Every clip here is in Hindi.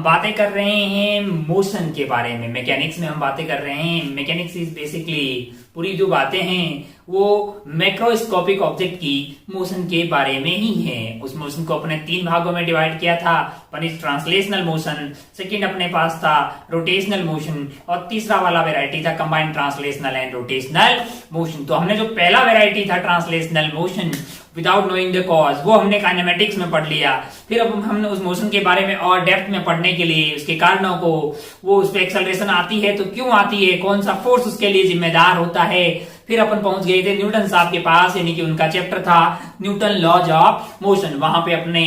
बातें कर रहे हैं मोशन के बारे में। मैकेनिक्स में हम बातें कर रहे हैं। मैकेनिक्स इज बेसिकली पूरी जो बातें हैं वो मैक्रोस्कोपिक ऑब्जेक्ट की मोशन के बारे में ही है। उस मोशन को अपने 3 भागों में डिवाइड किया था। One is translational motion, second अपने पास था रोटेशनल मोशन, और तीसरा वाला वेराइटी था combined translational and rotational motion. तो हमने जो पहला वेराइटी था translational motion without knowing the cause, वो हमने काइनेमेटिक्स में पढ़ लिया। फिर अब हमने उस मोशन के बारे में और डेप्थ में पढ़ने के लिए उसके कारणों को, वो उस पर एक्सेलरेशन आती है तो क्यों आती है, कौन सा फोर्स उसके लिए जिम्मेदार होता है, फिर अपन पहुंच गए थे न्यूटन साहब के पास, यानी कि उनका चैप्टर था न्यूटन लॉज ऑफ मोशन। वहां पे अपने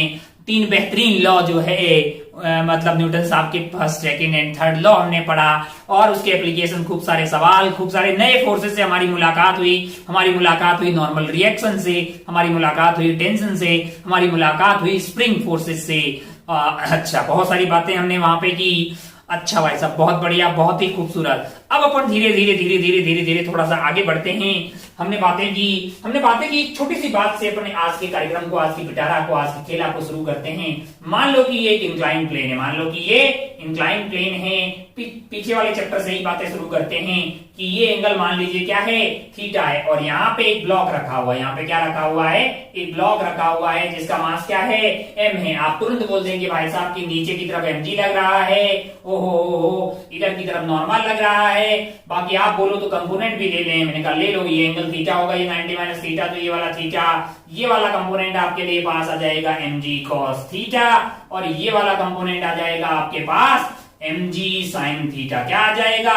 3 बेहतरीन लॉ जो है मतलब न्यूटन साहब के first, second and third law हमने पढ़ा, और उसके एप्लीकेशन, खूब सारे सवाल, खूब सारे नए फोर्सेस से हमारी मुलाकात हुई। हमारी मुलाकात हुई नॉर्मल रिएक्शन से, हमारी मुलाकात हुई टेंशन से, हमारी मुलाकात हुई स्प्रिंग फोर्सेस से। अच्छा, बहुत सारी बातें हमने वहां पे की। अच्छा भाई साहब, बहुत बढ़िया, बहुत ही खूबसूरत। अब अपन धीरे धीरे थोड़ा सा आगे बढ़ते हैं। हमने बातें की एक छोटी सी बात से अपने आज के कार्यक्रम को, आज की पिटारा को, आज की खेला को शुरू करते हैं। मान लो कि ये एक इंक्लाइन प्लेन है, मान लो कि ये इंक्लाइन प्लेन है। पीछे वाले चैप्टर से ही बातें शुरू करते हैं कि ये एंगल मान लीजिए क्या है, थीटा है, और यहाँ पे एक ब्लॉक रखा हुआ है। यहाँ पे क्या रखा हुआ है, एक ब्लॉक रखा हुआ है जिसका मास क्या है, m है। आप तुरंत बोल देंगे भाई साहब की नीचे की तरफ mg लग रहा है, ओहो इधर की तरफ नॉर्मल लग रहा है। बाकी आप बोलो तो कंपोनेंट भी ले लें। मैंने कहा ले लो, ये एंगल थीटा होगा, ये 90 माइनस थीटा, तो ये वाला थीटा, ये वाला कंपोनेंट आपके लिए पास आ जाएगा mg cos थीटा, और ये वाला कंपोनेंट आ जाएगा आपके पास mg sin थीटा। क्या आ जाएगा,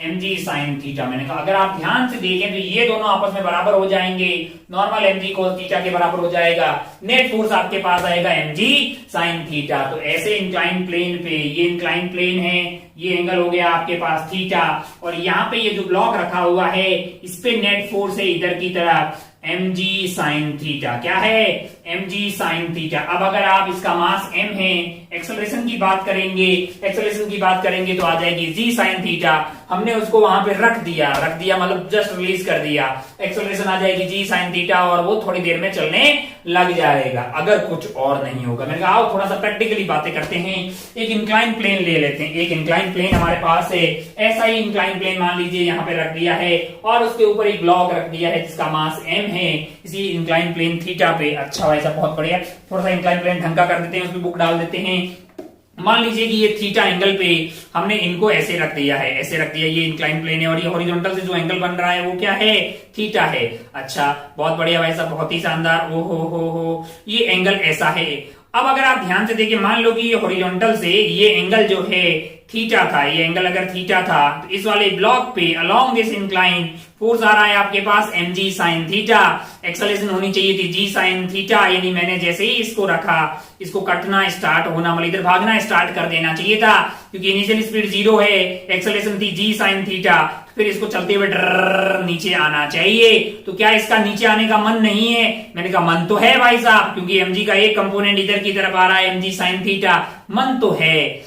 mg sin थीटा। मैंने कहा अगर आप ध्यान से देखें तो ये दोनों आपस में बराबर हो जाएंगे, नॉर्मल mg cos थीटा के बराबर हो जाएगा, नेट फोर्स आपके पास आएगा mg sin थीटा। तो ऐसे इंक्लाइन प्लेन पे, ये इंक्लाइन प्लेन है, ये एंगल हो गया आपके पास थीटा, और यहाँ पे ये जो ब्लॉक रखा हुआ है इस पे नेट फोर्स है इधर की तरफ mg sin थीटा। क्या है, mg sin थीटा। अब अगर आप इसका मास m है, एक्सेलरेशन की बात करेंगे तो आ जाएगी g sin थीटा। हमने उसको वहां पे रख दिया मतलब जस्ट रिलीज कर दिया, एक्सेलरेशन आ जाएगी g sin थीटा, और वो थोड़ी देर में चलने लग जाएगा अगर कुछ और नहीं होगा। मैंने कहा आओ थोड़ा सा प्रैक्टिकली बातें करते हैं। एक इंक्लाइन प्लेन ले लेते हैं। एक इंक्लाइन प्लेन हमारे पास है, ऐसा ही इंक्लाइन प्लेन मान लीजिए यहाँ पे रख दिया है, और उसके ऊपर एक ब्लॉक रख दिया है जिसका मास m है, इसी इंक्लाइन प्लेन थीटा पे। अच्छा भाई साहब, बहुत बढ़िया। थोड़ा सा इंक्लाइन प्लेन ढंग का कर देते हैं, उसमें बुक डाल देते हैं। मान लीजिए कि ये थीटा एंगल पे हमने इनको ऐसे रख दिया है, ये इंक्लाइन प्लेन है, और ये हॉरिजॉन्टल से जो एंगल बन रहा है वो क्या है, थीटा है। अच्छा, बहुत बढ़िया भाई साहब, बहुत ही शानदार। ओ हो, ये एंगल ऐसा है। अब अगर आप ध्यान से देखिए, मान लो कि ये हॉरिजॉन्टल से ये एंगल जो है थीटा था, ये एंगल अगर थीटा था तो इस वाले ब्लॉक पे अलोंग दिस इंक्लाइन फोर्स आ रहा है आपके पास mg sin थीटा। एक्सेलरेशन होनी चाहिए थी g sin थीटा, यानी मैंने जैसे ही इसको रखा, इसको कटना स्टार्ट होना, मतलब इधर भागना स्टार्ट कर देना चाहिए था, क्योंकि इनिशियल स्पीड 0 है, एक्सेलरेशन थी g sin थीटा। फिर इसको चलते हुए नीचे आना चाहिए। तो क्या इसका नीचे आने का मन नहीं है? मैंने कहा मन तो है भाई साहब, क्योंकि mg का एक कंपोनेंट इधर की तरफ आ रहा है mg sin थीटा। मन तो है,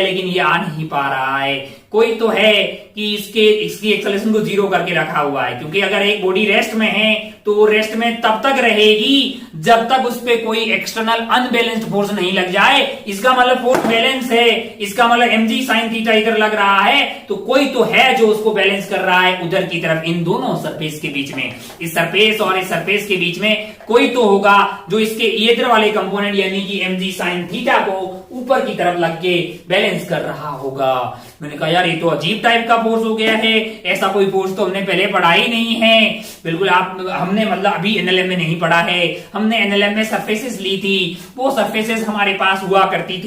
लेकिन ये आ नहीं पा रहा है। कोई तो है कि इसकी एक्सेलरेशन को 0 करके रखा हुआ है, क्योंकि अगर एक बॉडी रेस्ट में है तो वो रेस्ट में तब तक रहेगी जब तक उस पे कोई एक्सटर्नल अनबैलेंस्ड फोर्स नहीं लग जाए। इसका मतलब फोर्स बैलेंस है, इसका मतलब mg sin थीटा इधर लग रहा है, तो कोई तो है जो उसको बैलेंस कर रहा है उधर की तरफ। इन दोनों सरफेस के बीच में, इस सरफेस और इस सरफेस के बीच में कोई तो होगा जो इसके इधर वाले कंपोनेंट यानी कि mg sin थीटा को ऊपर की तरफ लग के बैलेंस कर रहा होगा। मैंने कहा यार ये तो अजीब टाइप का फोर्स हो गया है, ऐसा कोई फोर्स तो हमने पहले पढ़ा ही नहीं है। बिल्कुल हमने मतलब अभी एनएलएम में नहीं पढ़ा है, हमने एनएलएम में सरफेसेस ली थी, वो सरफेसेस हमारे पास हुआ करती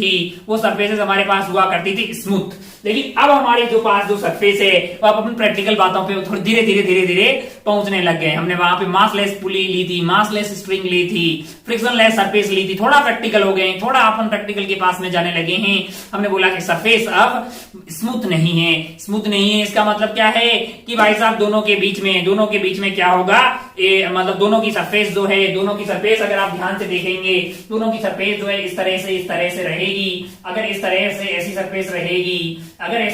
थी स्मूथ। लेकिन अब हमारे जो पास जो सरफेस है वो अब अपन प्रैक्टिकल बातों पे थोड़ी धीरे पहुंचने लग गए। हमने वहां पे मासलेस पुली ली थी, मासलेस स्प्रिंग ली थी, फ्रिक्शनलेस सरफेस ली थी, थोड़ा प्रैक्टिकल हो गए, थोड़ा अपन प्रैक्टिकल के पास में जाने लगे हैं। हमने बोला कि सरफेस अब स्मूथ नहीं है। इसका मतलब क्या है कि भाई साहब दोनों के बीच में क्या होगा, मतलब दोनों की सरफेस अगर आप ध्यान से देखेंगे, दोनों की सरफेस जो है इस तरह से रहेगी। अगर इस तरह से ऐसी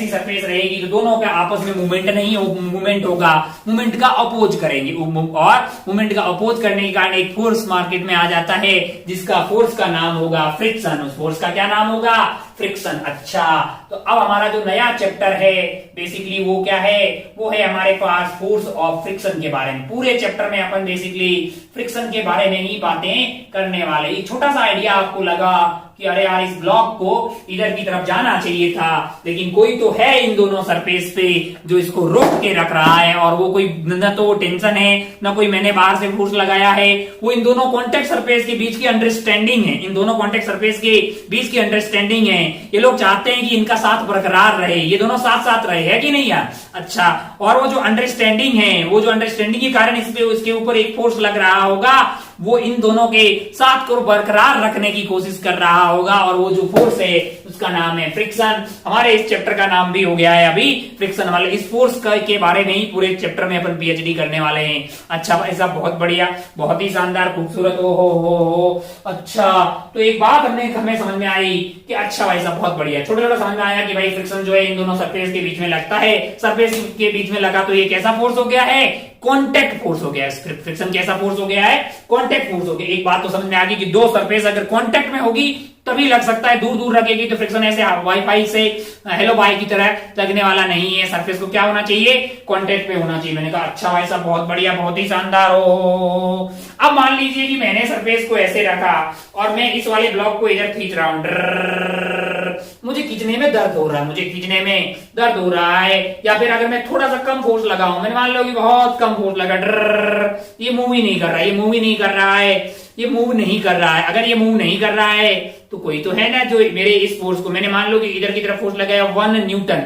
सरफेस रहेगी तो दोनों का आपस में मूवमेंट होगा, मूवमेंट का अपोज करेंगे, और मूवमेंट का अपोज करने के कारण एक फोर्स मार्केट में आ जाता है जिसका फोर्स का नाम होगा फ्रिक्शन। उस फोर्स का क्या नाम होगा, फ्रिक्शन। अच्छा, तो अब हमारा जो नया चैप्टर है बेसिकली वो क्या है, वो है हमारे पास फोर्स ऑफ फ्रिक्शन के बारे में। पूरे चैप्टर में अपन बेसिकली फ्रिक्शन के बारे में ही बातें करने वाले। एक छोटा सा आइडिया आपको लगा कि अरे यार इस ब्लॉक को इधर की तरफ जाना चाहिए था, लेकिन कोई तो है इन दोनों सरफेस पे जो इसको रोक के रख रहा है, और वो कोई न तो वो टेंशन है ना कोई मैंने बाहर से फोर्स लगाया है, वो इन दोनों कॉन्टेक्ट सरफेस के बीच की अंडरस्टैंडिंग है। इन दोनों कॉन्टेक्ट सरफेस के बीच की अंडरस्टैंडिंग है। ये लोग चाहते हैं कि इनका साथ बरकरार रहे, ये दोनों साथ साथ रहे, है कि नहीं यार। अच्छा, और वो जो अंडरस्टैंडिंग है, वो जो अंडरस्टैंडिंग के कारण इस पे उसके ऊपर एक फोर्स लग रहा होगा, वो इन दोनों के साथ को बरकरार रखने की कोशिश कर रहा होगा, और वो जो फोर्स है उसका नाम है फ्रिक्शन। हमारे इस चैप्टर का नाम भी हो गया है अभी फ्रिक्शन वाले। इस फोर्स के बारे में ही पूरे चैप्टर में अपन पीएचडी करने वाले हैं। अच्छा भाई साहब, बहुत बढ़िया, बहुत ही शानदार, खूबसूरत। ओ हो। अच्छा, तो एक बात हमें समझ में आई कि अच्छा भाई साहब बहुत बढ़िया, छोटा छोटा समझ में आया कि भाई फ्रिक्शन जो है इन दोनों सरफेस के बीच में लगता है। सरफेस के बीच में लगा तो ये कैसा फोर्स हो गया है, कॉन्टेक्ट फोर्स हो गया है। फ्रिक्शन कैसा फोर्स हो गया है, कॉन्टेक्ट फोर्स हो गया। एक बात तो समझ में आ गई कि दो सरफेस अगर कॉन्टेक्ट में होगी तभी लग सकता है, दूर दूर रखेगी तो फ्रिक्शन ऐसे वाईफाई से हेलो बाय की तरह लगने वाला नहीं है। सरफेस को क्या होना चाहिए, कॉन्टेक्ट पे होना चाहिए। मैंने कहा अच्छा भाई साहब बहुत बढ़िया, बहुत ही शानदार। हो अब मान लीजिए कि मैंने सरफेस को ऐसे रखा और मैं इस वाले ब्लॉक को इधर खींच रहा हूं, मुझे खींचने में दर्द हो रहा है, मुझे खींचने में दर्द हो रहा है। या फिर अगर मैं थोड़ा सा कम फोर्स लगाऊं, मैंने मान लो कि बहुत कम फोर्स लगा, ये मूव ही नहीं कर रहा है, ये मूव ही नहीं कर रहा है, ये मूव नहीं कर रहा है। अगर ये मूव नहीं कर रहा है तो कोई तो है ना जो मेरे इस फोर्स को, मैंने मान लो कि इधर की तरफ फोर्स लगाया 1 न्यूटन,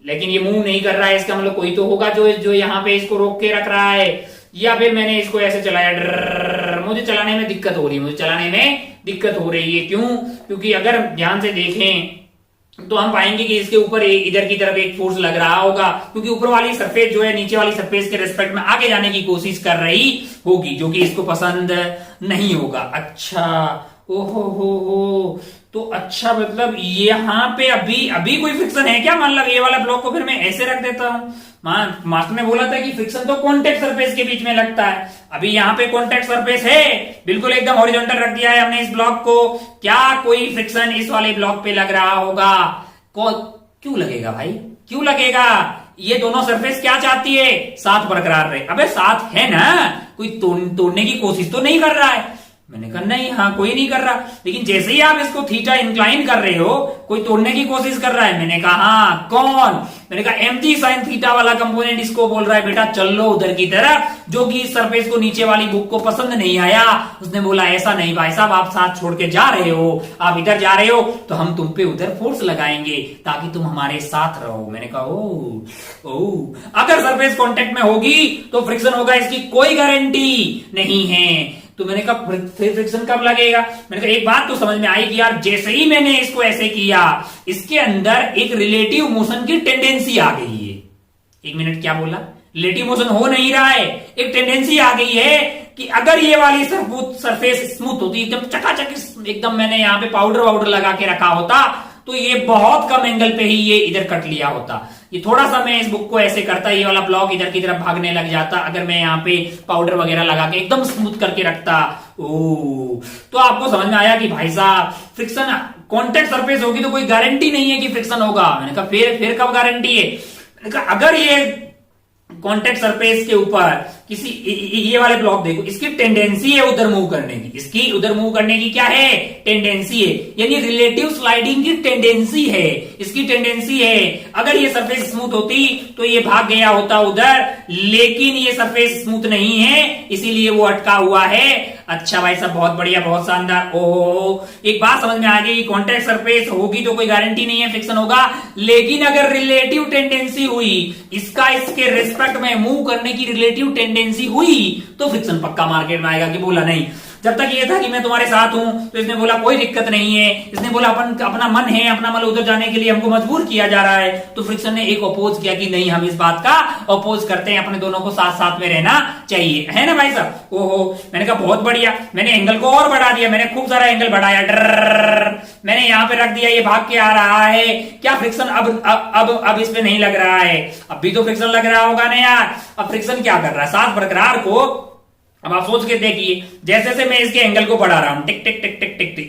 लेकिन ये मूव नहीं कर रहा है, इसका मतलब कोई तो होगा जो यहाँ पे इसको रोक के रख रहा है। या फिर मैंने इसको ऐसे चलाया, मुझे चलाने में दिक्कत हो रही है, मुझे चलाने में दिक्कत हो रही है। क्यों? क्योंकि अगर ध्यान से देखें तो हम पाएंगे कि इसके ऊपर इधर की तरफ एक फोर्स लग रहा होगा, क्योंकि ऊपर वाली सरफेस जो है नीचे वाली सरफेस के रेस्पेक्ट में आगे जाने की कोशिश कर रही होगी, जो कि इसको पसंद नहीं होगा। अच्छा, ओहो हो, तो अच्छा मतलब यहाँ पे अभी कोई फ्रिक्शन है क्या? मतलब ये वाला ब्लॉक को फिर मैं ऐसे रख देता हूँ। मास्टर ने बोला था कि फ्रिक्शन तो कॉन्टेक्ट सरफेस के बीच में लगता है, अभी यहाँ पे कॉन्टेक्ट सरफेस है, बिल्कुल एकदम हॉरिजॉन्टल रख दिया है हमने इस ब्लॉक को। क्या कोई फ्रिक्शन इस वाले ब्लॉक पे लग रहा होगा? क्यों लगेगा भाई, क्यों लगेगा? ये दोनों सरफेस क्या चाहती है, साथ बरकरार रहे। अबे साथ है ना, कोई तोड़ने की कोशिश तो नहीं कर रहा है। मैंने कहा नहीं, हाँ कोई नहीं कर रहा, लेकिन जैसे ही आप इसको थीटा इंक्लाइन कर रहे हो कोई तोड़ने की कोशिश कर रहा है। मैंने कहा हाँ, कौन? मैंने कहा mg sin थीटा वाला कंपोनेंट इसको बोल रहा है बेटा चल लो उधर की तरफ, जो कि इस सरफेस को नीचे वाली बुक को पसंद नहीं आया। उसने बोला ऐसा नहीं भाई साहब, आप साथ छोड़ के जा रहे हो, आप इधर जा रहे हो तो हम तुम पे उधर फोर्स लगाएंगे ताकि तुम हमारे साथ रहो। मैंने कहा ओ अगर सरफेस कॉन्टेक्ट में होगी तो फ्रिक्शन होगा, इसकी कोई गारंटी नहीं है। तो मैंने कहा फिर फ्रिक्शन कब लगेगा? मैंने कहा एक बात तो समझ में आई कि यार जैसे ही मैंने इसको ऐसे किया, इसके अंदर एक रिलेटिव मोशन की टेंडेंसी आ गई है। एक मिनट, क्या बोला? रिलेटिव मोशन हो नहीं रहा है, एक टेंडेंसी आ गई है कि अगर ये वाली सरफेस स्मूथ होती, एकदम चकाचक, एकदम मैंने यहाँ पे पाउडर लगा के रखा होता तो ये बहुत कम एंगल पे ही ये इधर कट लिया होता। ये थोड़ा सा मैं इस बुक को ऐसे करता, ये वाला ब्लॉक इधर की तरफ भागने लग जाता अगर मैं यहाँ पे पाउडर वगैरह लगा के एकदम स्मूथ करके रखता। तो आपको समझ में आया कि भाई साहब फ्रिक्शन कॉन्टेक्ट सरफेस होगी तो कोई गारंटी नहीं है कि फ्रिक्शन होगा। मैंने कहा फिर कब गारंटी है? मैंने कहा अगर ये कॉन्टेक्ट सरफेस के ऊपर किसी ये वाले ब्लॉक देखो, इसकी टेंडेंसी है उधर मूव करने की, इसकी उधर मूव करने की क्या है, टेंडेंसी है, यानी रिलेटिव स्लाइडिंग की टेंडेंसी है, इसकी टेंडेंसी है। अगर ये सरफेस स्मूथ होती तो ये भाग गया होता उधर, लेकिन ये सरफेस स्मूथ नहीं है इसीलिए वो अटका हुआ है। अच्छा भाई साहब बहुत बढ़िया, बहुत शानदार। ओहो, एक बात समझ में आ गई, कॉन्टेक्ट सरफेस होगी तो कोई गारंटी नहीं है फ्रिक्शन होगा, लेकिन अगर रिलेटिव टेंडेंसी हुई, इसका इसके रिस्पेक्ट में मूव करने की रिलेटिव टेंडेंसी हुई तो फ्रिक्शन पक्का मार्केट में आएगा। कि बोला नहीं, जब तक ये था कि मैं तुम्हारे साथ हूं तो इसने बोला कोई दिक्कत नहीं है, इसने बोला अपना मन है, अपना मन उधर जाने के लिए हमको मजबूर किया जा रहा है, तो फ्रिक्शन ने एक अपोज किया कि नहीं, हम इस बात का अपोज करते हैं, अपने दोनों को साथ साथ में रहना चाहिए, है ना भाई साहब। ओहो, मैंने कहा बहुत बढ़िया, मैंने एंगल को और बढ़ा दिया, मैंने खूब सारा एंगल बढ़ाया, मैंने यहाँ पे रख दिया, ये भाग के आ रहा है। क्या फ्रिक्शन अब इस पे नहीं लग रहा है? अब भी तो फ्रिक्शन लग रहा होगा ना यार। अब फ्रिक्शन क्या कर रहा है, साथ बरकरार को, अब आप सोच के देखिए, जैसे जैसे मैं इसके एंगल को बढ़ा रहा हूं, टिक टिक टिक टिक टिक टिक,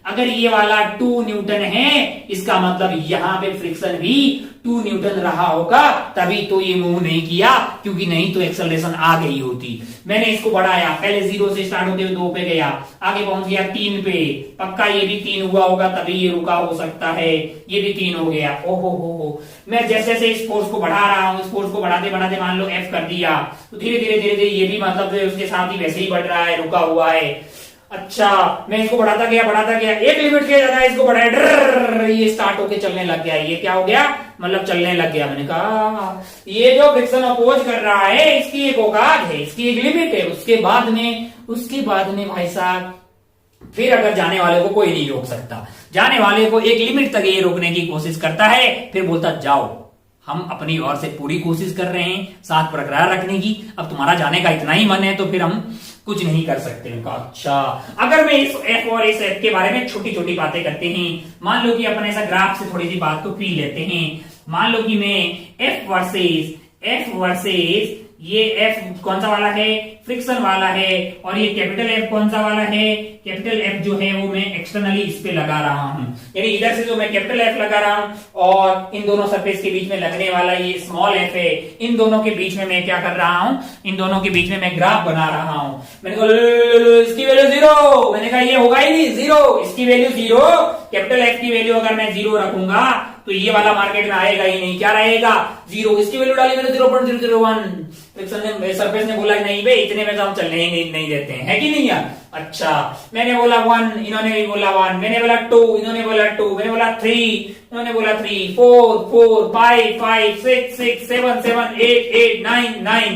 अगर ये वाला 2 न्यूटन है, इसका मतलब यहां पे फ्रिक्शन भी 2 न्यूटन रहा होगा, तभी तो ये मूव नहीं किया, क्योंकि नहीं तो एक्सेलरेशन आ गई होती। मैंने इसको बढ़ाया, पहले 0 से स्टार्ट होते हुए 2 पे गया, आगे पहुंच गया 3 पे, पक्का ये भी 3 हुआ होगा, तभी ये रुका हो सकता है, ये भी 3 हो गया। ओहो हो, मैं जैसे जैसे इस फोर्स को बढ़ा रहा हूं, इस फोर्स को बढ़ाते बढ़ाते मान लो F कर दिया, तो धीरे धीरे धीरे धीरे ये भी मतलब उसके साथ ही वैसे ही बढ़ रहा है, रुका हुआ है। अच्छा, मैं इसको बढ़ाता गया, एक लिमिट के ज्यादा इसको बढ़ाया, ये स्टार्ट होके चलने लग गया। ये क्या हो गया, मतलब चलने लग गया। मैंने कहा ये जो फ्रिक्शन अपोज कर रहा है, इसकी एक औकात है, इसकी एक लिमिट है। उसके बाद में भाई साहब फिर अगर जाने वाले को कोई नहीं रोक सकता, जाने वाले को एक लिमिट तक ये रोकने की कोशिश करता है, फिर बोलता जाओ, हम अपनी ओर से पूरी कोशिश कर रहे हैं साथ बरकरार रखने की, अब तुम्हारा जाने का इतना ही मन है तो फिर हम कुछ नहीं कर सकते। उनका अच्छा, अगर मैं इस एफ और इस एफ के बारे में छोटी छोटी बातें करते हैं, मान लो कि अपन ऐसा ग्राफ से थोड़ी सी बात को पी लेते हैं। मान लो कि मैं एफ वर्सेस ये एफ कौन सा वाला है, फ्रिक्शन वाला है, और ये कैपिटल एफ कौन सा वाला है, कैपिटल एफ जो है वो मैं एक्सटर्नली इस पे लगा रहा हूं, यानी इधर से जो मैं कैपिटल एफ लगा रहा हूं और इन दोनों सरफेस के बीच में लगने वाला ये स्मॉल एफ है, इन दोनों के बीच में मैं क्या कर रहा हूं, इन दोनों के बीच में मैं ग्राफ बना रहा हूं। मैंने कहा इसकी वैल्यू 0, मैंने कहा ये होगा ही नहीं 0, इसकी वैल्यू 0, कैपिटल एफ की वैल्यू अगर मैं 0 रखूंगा तो ये वाला मार्केट में आएगा ही नहीं, क्या रहेगा 0, इसकी वैल्यू डाली मैंने 0.001। सरफेस ने बोला नहीं भाई इतने में तो हम चलने ही नहीं देते हैं, है कि नहीं यार। अच्छा, मैंने बोला 1, इन्होंने भी बोला 1, मैंने बोला 2, इन्होंने बोला 2, मैंने बोला 3, इन्होंने बोला 3, 4, 5, 6, 7, 8, 9,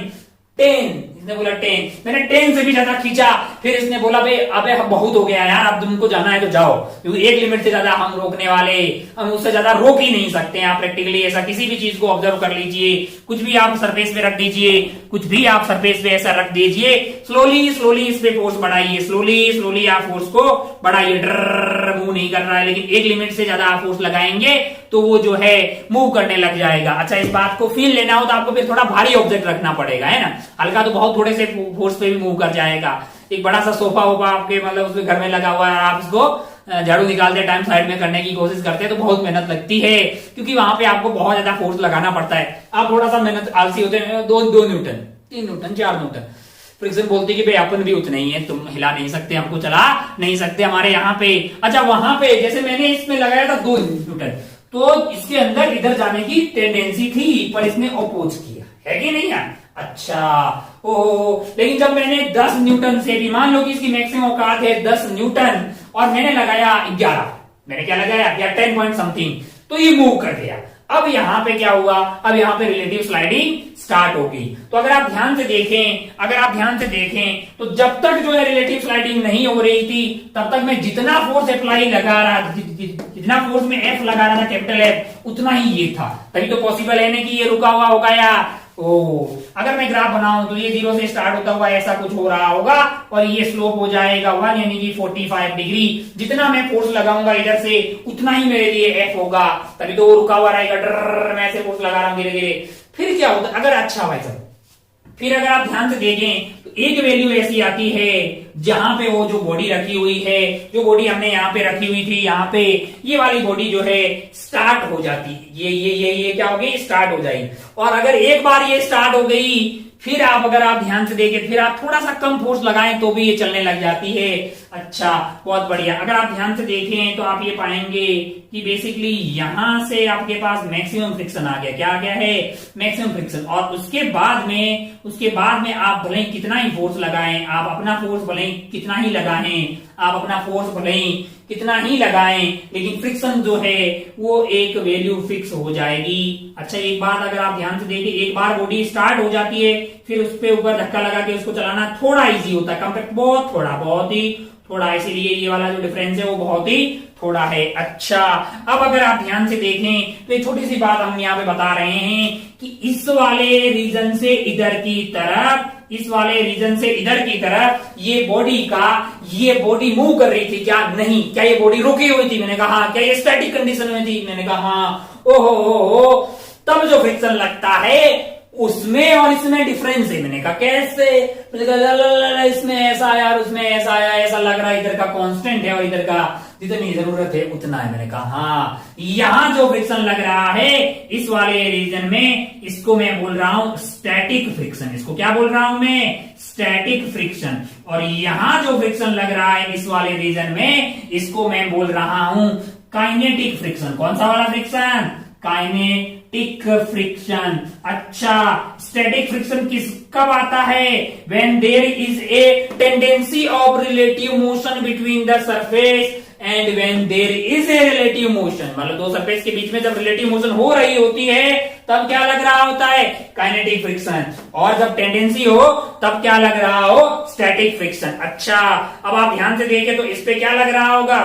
10, इसने बोला 10, मैंने 10 से भी ज्यादा खींचा, फिर इसने बोला भाई अबे बहुत हो गया यार, अब तुमको जाना है तो जाओ, क्योंकि एक लिमिट से ज्यादा हम रोकने वाले, हम उससे ज्यादा रोक ही नहीं सकते हैं। आप प्रैक्टिकली ऐसा किसी भी चीज को ऑब्जर्व कर लीजिए, कुछ भी आप सरफेस पे रख दीजिए, कुछ भी आप सरफेस पे ऐसा रख दीजिए, स्लोली इस पे फोर्स बढ़ाइए, स्लोली आप फोर्स को बढ़ाइए, ड्रर मूव नहीं कर रहा है, लेकिन एक लिमिट से ज्यादा आप फोर्स लगाएंगे तो वो जो है मूव करने लग जाएगा। अच्छा, इस बात को फील लेना हो तो आपको फिर थोड़ा भारी ऑब्जेक्ट रखना पड़ेगा, है ना, हल्का तो बहुत थोड़े से फोर्स पे भी मूव कर जाएगा। एक बड़ा सा सोफा वोफा आपके मतलब उसमें घर में लगा हुआ है, आप इसको झाड़ू निकालते टाइम साइड में करने की कोशिश करते हैं तो बहुत मेहनत लगती है, क्योंकि वहां पे आपको बहुत ज्यादा फोर्स लगाना पड़ता है। आप थोड़ा सा मेहनत आलसी होते हैं, 2 न्यूटन 3 न्यूटन 4 न्यूटन फ्रिक्शन बोलते कि भाई अपन भी उतने ही है, तुम हिला नहीं सकते, हमको चला नहीं सकते हमारे यहाँ पे। अच्छा, वहां पे जैसे मैंने इसमें लगाया था 2 न्यूटन, तो इसके अंदर इधर जाने की टेंडेंसी थी, पर इसने अपोज किया, है कि नहीं यार। अच्छा, ओहो, लेकिन जब मैंने 10 न्यूटन से भी, मान लो कि इसकी मैक्सिमम औकात है 10 न्यूटन, और मैंने लगाया 11, मैंने क्या लगाया या 10 पॉइंट समथिंग, तो ये मूव कर गया। अब यहां पे क्या हुआ, अब यहां पे रिलेटिव स्लाइडिंग स्टार्ट होगी। तो अगर आप ध्यान से देखें तो जब तक जो है रिलेटिव स्लाइडिंग नहीं हो रही थी, तब तक मैं जितना फोर्स अप्लाई लगा रहा था, जितना फोर्स में एफ लगा रहा था कैपिटल एफ, उतना ही ये था, तभी तो पॉसिबल है ना कि ये रुका हुआ होगा। या अगर मैं ग्राफ बनाऊं तो ये 0 से स्टार्ट होता हुआ ऐसा कुछ हो रहा होगा, और ये स्लोप हो जाएगा 1, यानी कि 45 डिग्री। जितना मैं फोर्स लगाऊंगा इधर से, उतना ही मेरे लिए एफ होगा, तभी तो वो रुका हुआ रहेगा, डर मैं ऐसे फोर्स लगा रहा हूं धीरे धीरे। फिर क्या होता, अगर अच्छा भाई साहब, फिर अगर आप ध्यान से देखें तो एक वैल्यू ऐसी आती है जहां पे वो जो बॉडी रखी हुई है, जो बॉडी हमने यहाँ पे रखी हुई थी, यहाँ पे ये वाली बॉडी जो है स्टार्ट हो जाती है, ये क्या हो गई, स्टार्ट हो जाएगी। और अगर एक बार ये स्टार्ट हो गई, फिर अगर आप ध्यान से देखें, फिर आप थोड़ा सा कम फोर्स लगाएं तो भी ये चलने लग जाती है। अच्छा, बहुत बढ़िया। अगर आप ध्यान से देखें तो आप ये पाएंगे कि बेसिकली यहां से आपके पास मैक्सिमम फ्रिक्शन आ गया। क्या आ गया है, मैक्सिमम फ्रिक्शन। और उसके बाद में आप भले ही कितना ही फोर्स लगाएं, आप अपना फोर्स भले ही कितना ही लगाएं, आप अपना फोर्स भले ही कितना ही लगाएं, लेकिन फ्रिक्शन जो है वो एक वैल्यू फिक्स हो जाएगी। अच्छा, एक बात अगर आप ध्यान से देखें, एक बार बॉडी स्टार्ट हो जाती है, फिर उस पे ऊपर धक्का लगा के उसको चलाना थोड़ा इजी होता है, कंपेयर बहुत ही थोड़ा, इसीलिए ये वाला जो डिफरेंस है वो बहुत ही थोड़ा है। अच्छा, अब अगर आप ध्यान से देखें तो एक छोटी सी बात हम यहाँ पे बता रहे हैं कि इस वाले रीजन से इधर की तरफ, इस वाले रीजन से इधर की तरफ ये बॉडी मूव कर रही थी क्या, नहीं। क्या ये बॉडी रुकी हुई थी, मैंने कहा। क्या ये स्टैटिक कंडीशन में थी, मैंने कहा हाँ। ओहो, तब जो फ्रिक्शन लगता है उसमें और इसमें डिफरेंस है। मैंने कहा कैसे, मैंने कहा इसमें ऐसा आया और उसमें ऐसा आया, ऐसा लग रहा है इधर का कांस्टेंट है और इधर का जितनी जरूरत है उतना है। मैंने कहा हाँ, यहां जो फ्रिक्शन लग रहा है इस वाले रीजन में, इसको मैं बोल रहा हूं स्टैटिक फ्रिक्शन। इसको क्या बोल रहा हूं मैं? Static friction. और यहां जो फ्रिक्शन लग रहा है इस वाले रीजन में, इसको मैं बोल रहा हूं काइनेटिक फ्रिक्शन। कौन सा वाला फ्रिक्शन? Kinetic friction. अच्छा, स्टैटिक फ्रिक्शन कब आता है? When there is a tendency of relative motion between the surface and when there is a relative motion. मतलब दो सरफेस के बीच में जब रिलेटिव मोशन हो रही होती है तब क्या लग रहा होता है? Kinetic friction. और जब टेंडेंसी हो तब क्या लग रहा हो? Static friction. अच्छा, अब आप ध्यान से देखिए तो इस पे क्या लग रहा होगा?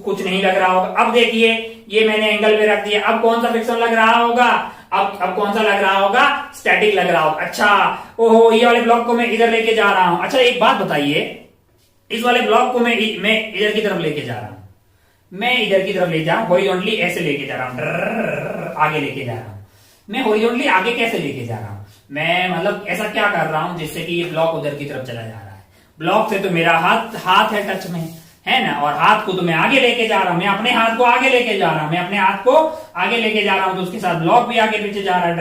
कुछ नहीं लग रहा होगा। अब देखिए, ये मैंने एंगल पे रख दिया, अब कौन सा फ्रिक्शन लग रहा होगा? अब कौन सा लग रहा होगा? स्टैटिक लग रहा होगा। अच्छा, ओहो, ये वाले ब्लॉक को मैं इधर लेके जा रहा हूं। अच्छा, एक बात बताइए, इस वाले ब्लॉक को मैं इधर की तरफ लेके जा रहा हूं, मैं इधर की तरफ ले जा, हॉरिजॉन्टली ऐसे लेके जा रहा हूं, आगे लेके जा रहा हूं। मैं हॉरिजॉन्टली आगे कैसे लेके जा रहा हूं? मैं मतलब ऐसा क्या कर रहा हूं जिससे कि ये ब्लॉक उधर की तरफ चला जा रहा है? ब्लॉक से तो मेरा हाथ है टच में, है ना, और हाथ को तो मैं आगे लेके जा रहा हूं, मैं अपने हाथ को आगे लेके जा रहा हूं, मैं अपने हाथ को आगे लेके जा रहा हूं, तो उसके साथ ब्लॉक भी आगे पीछे जा रहा है।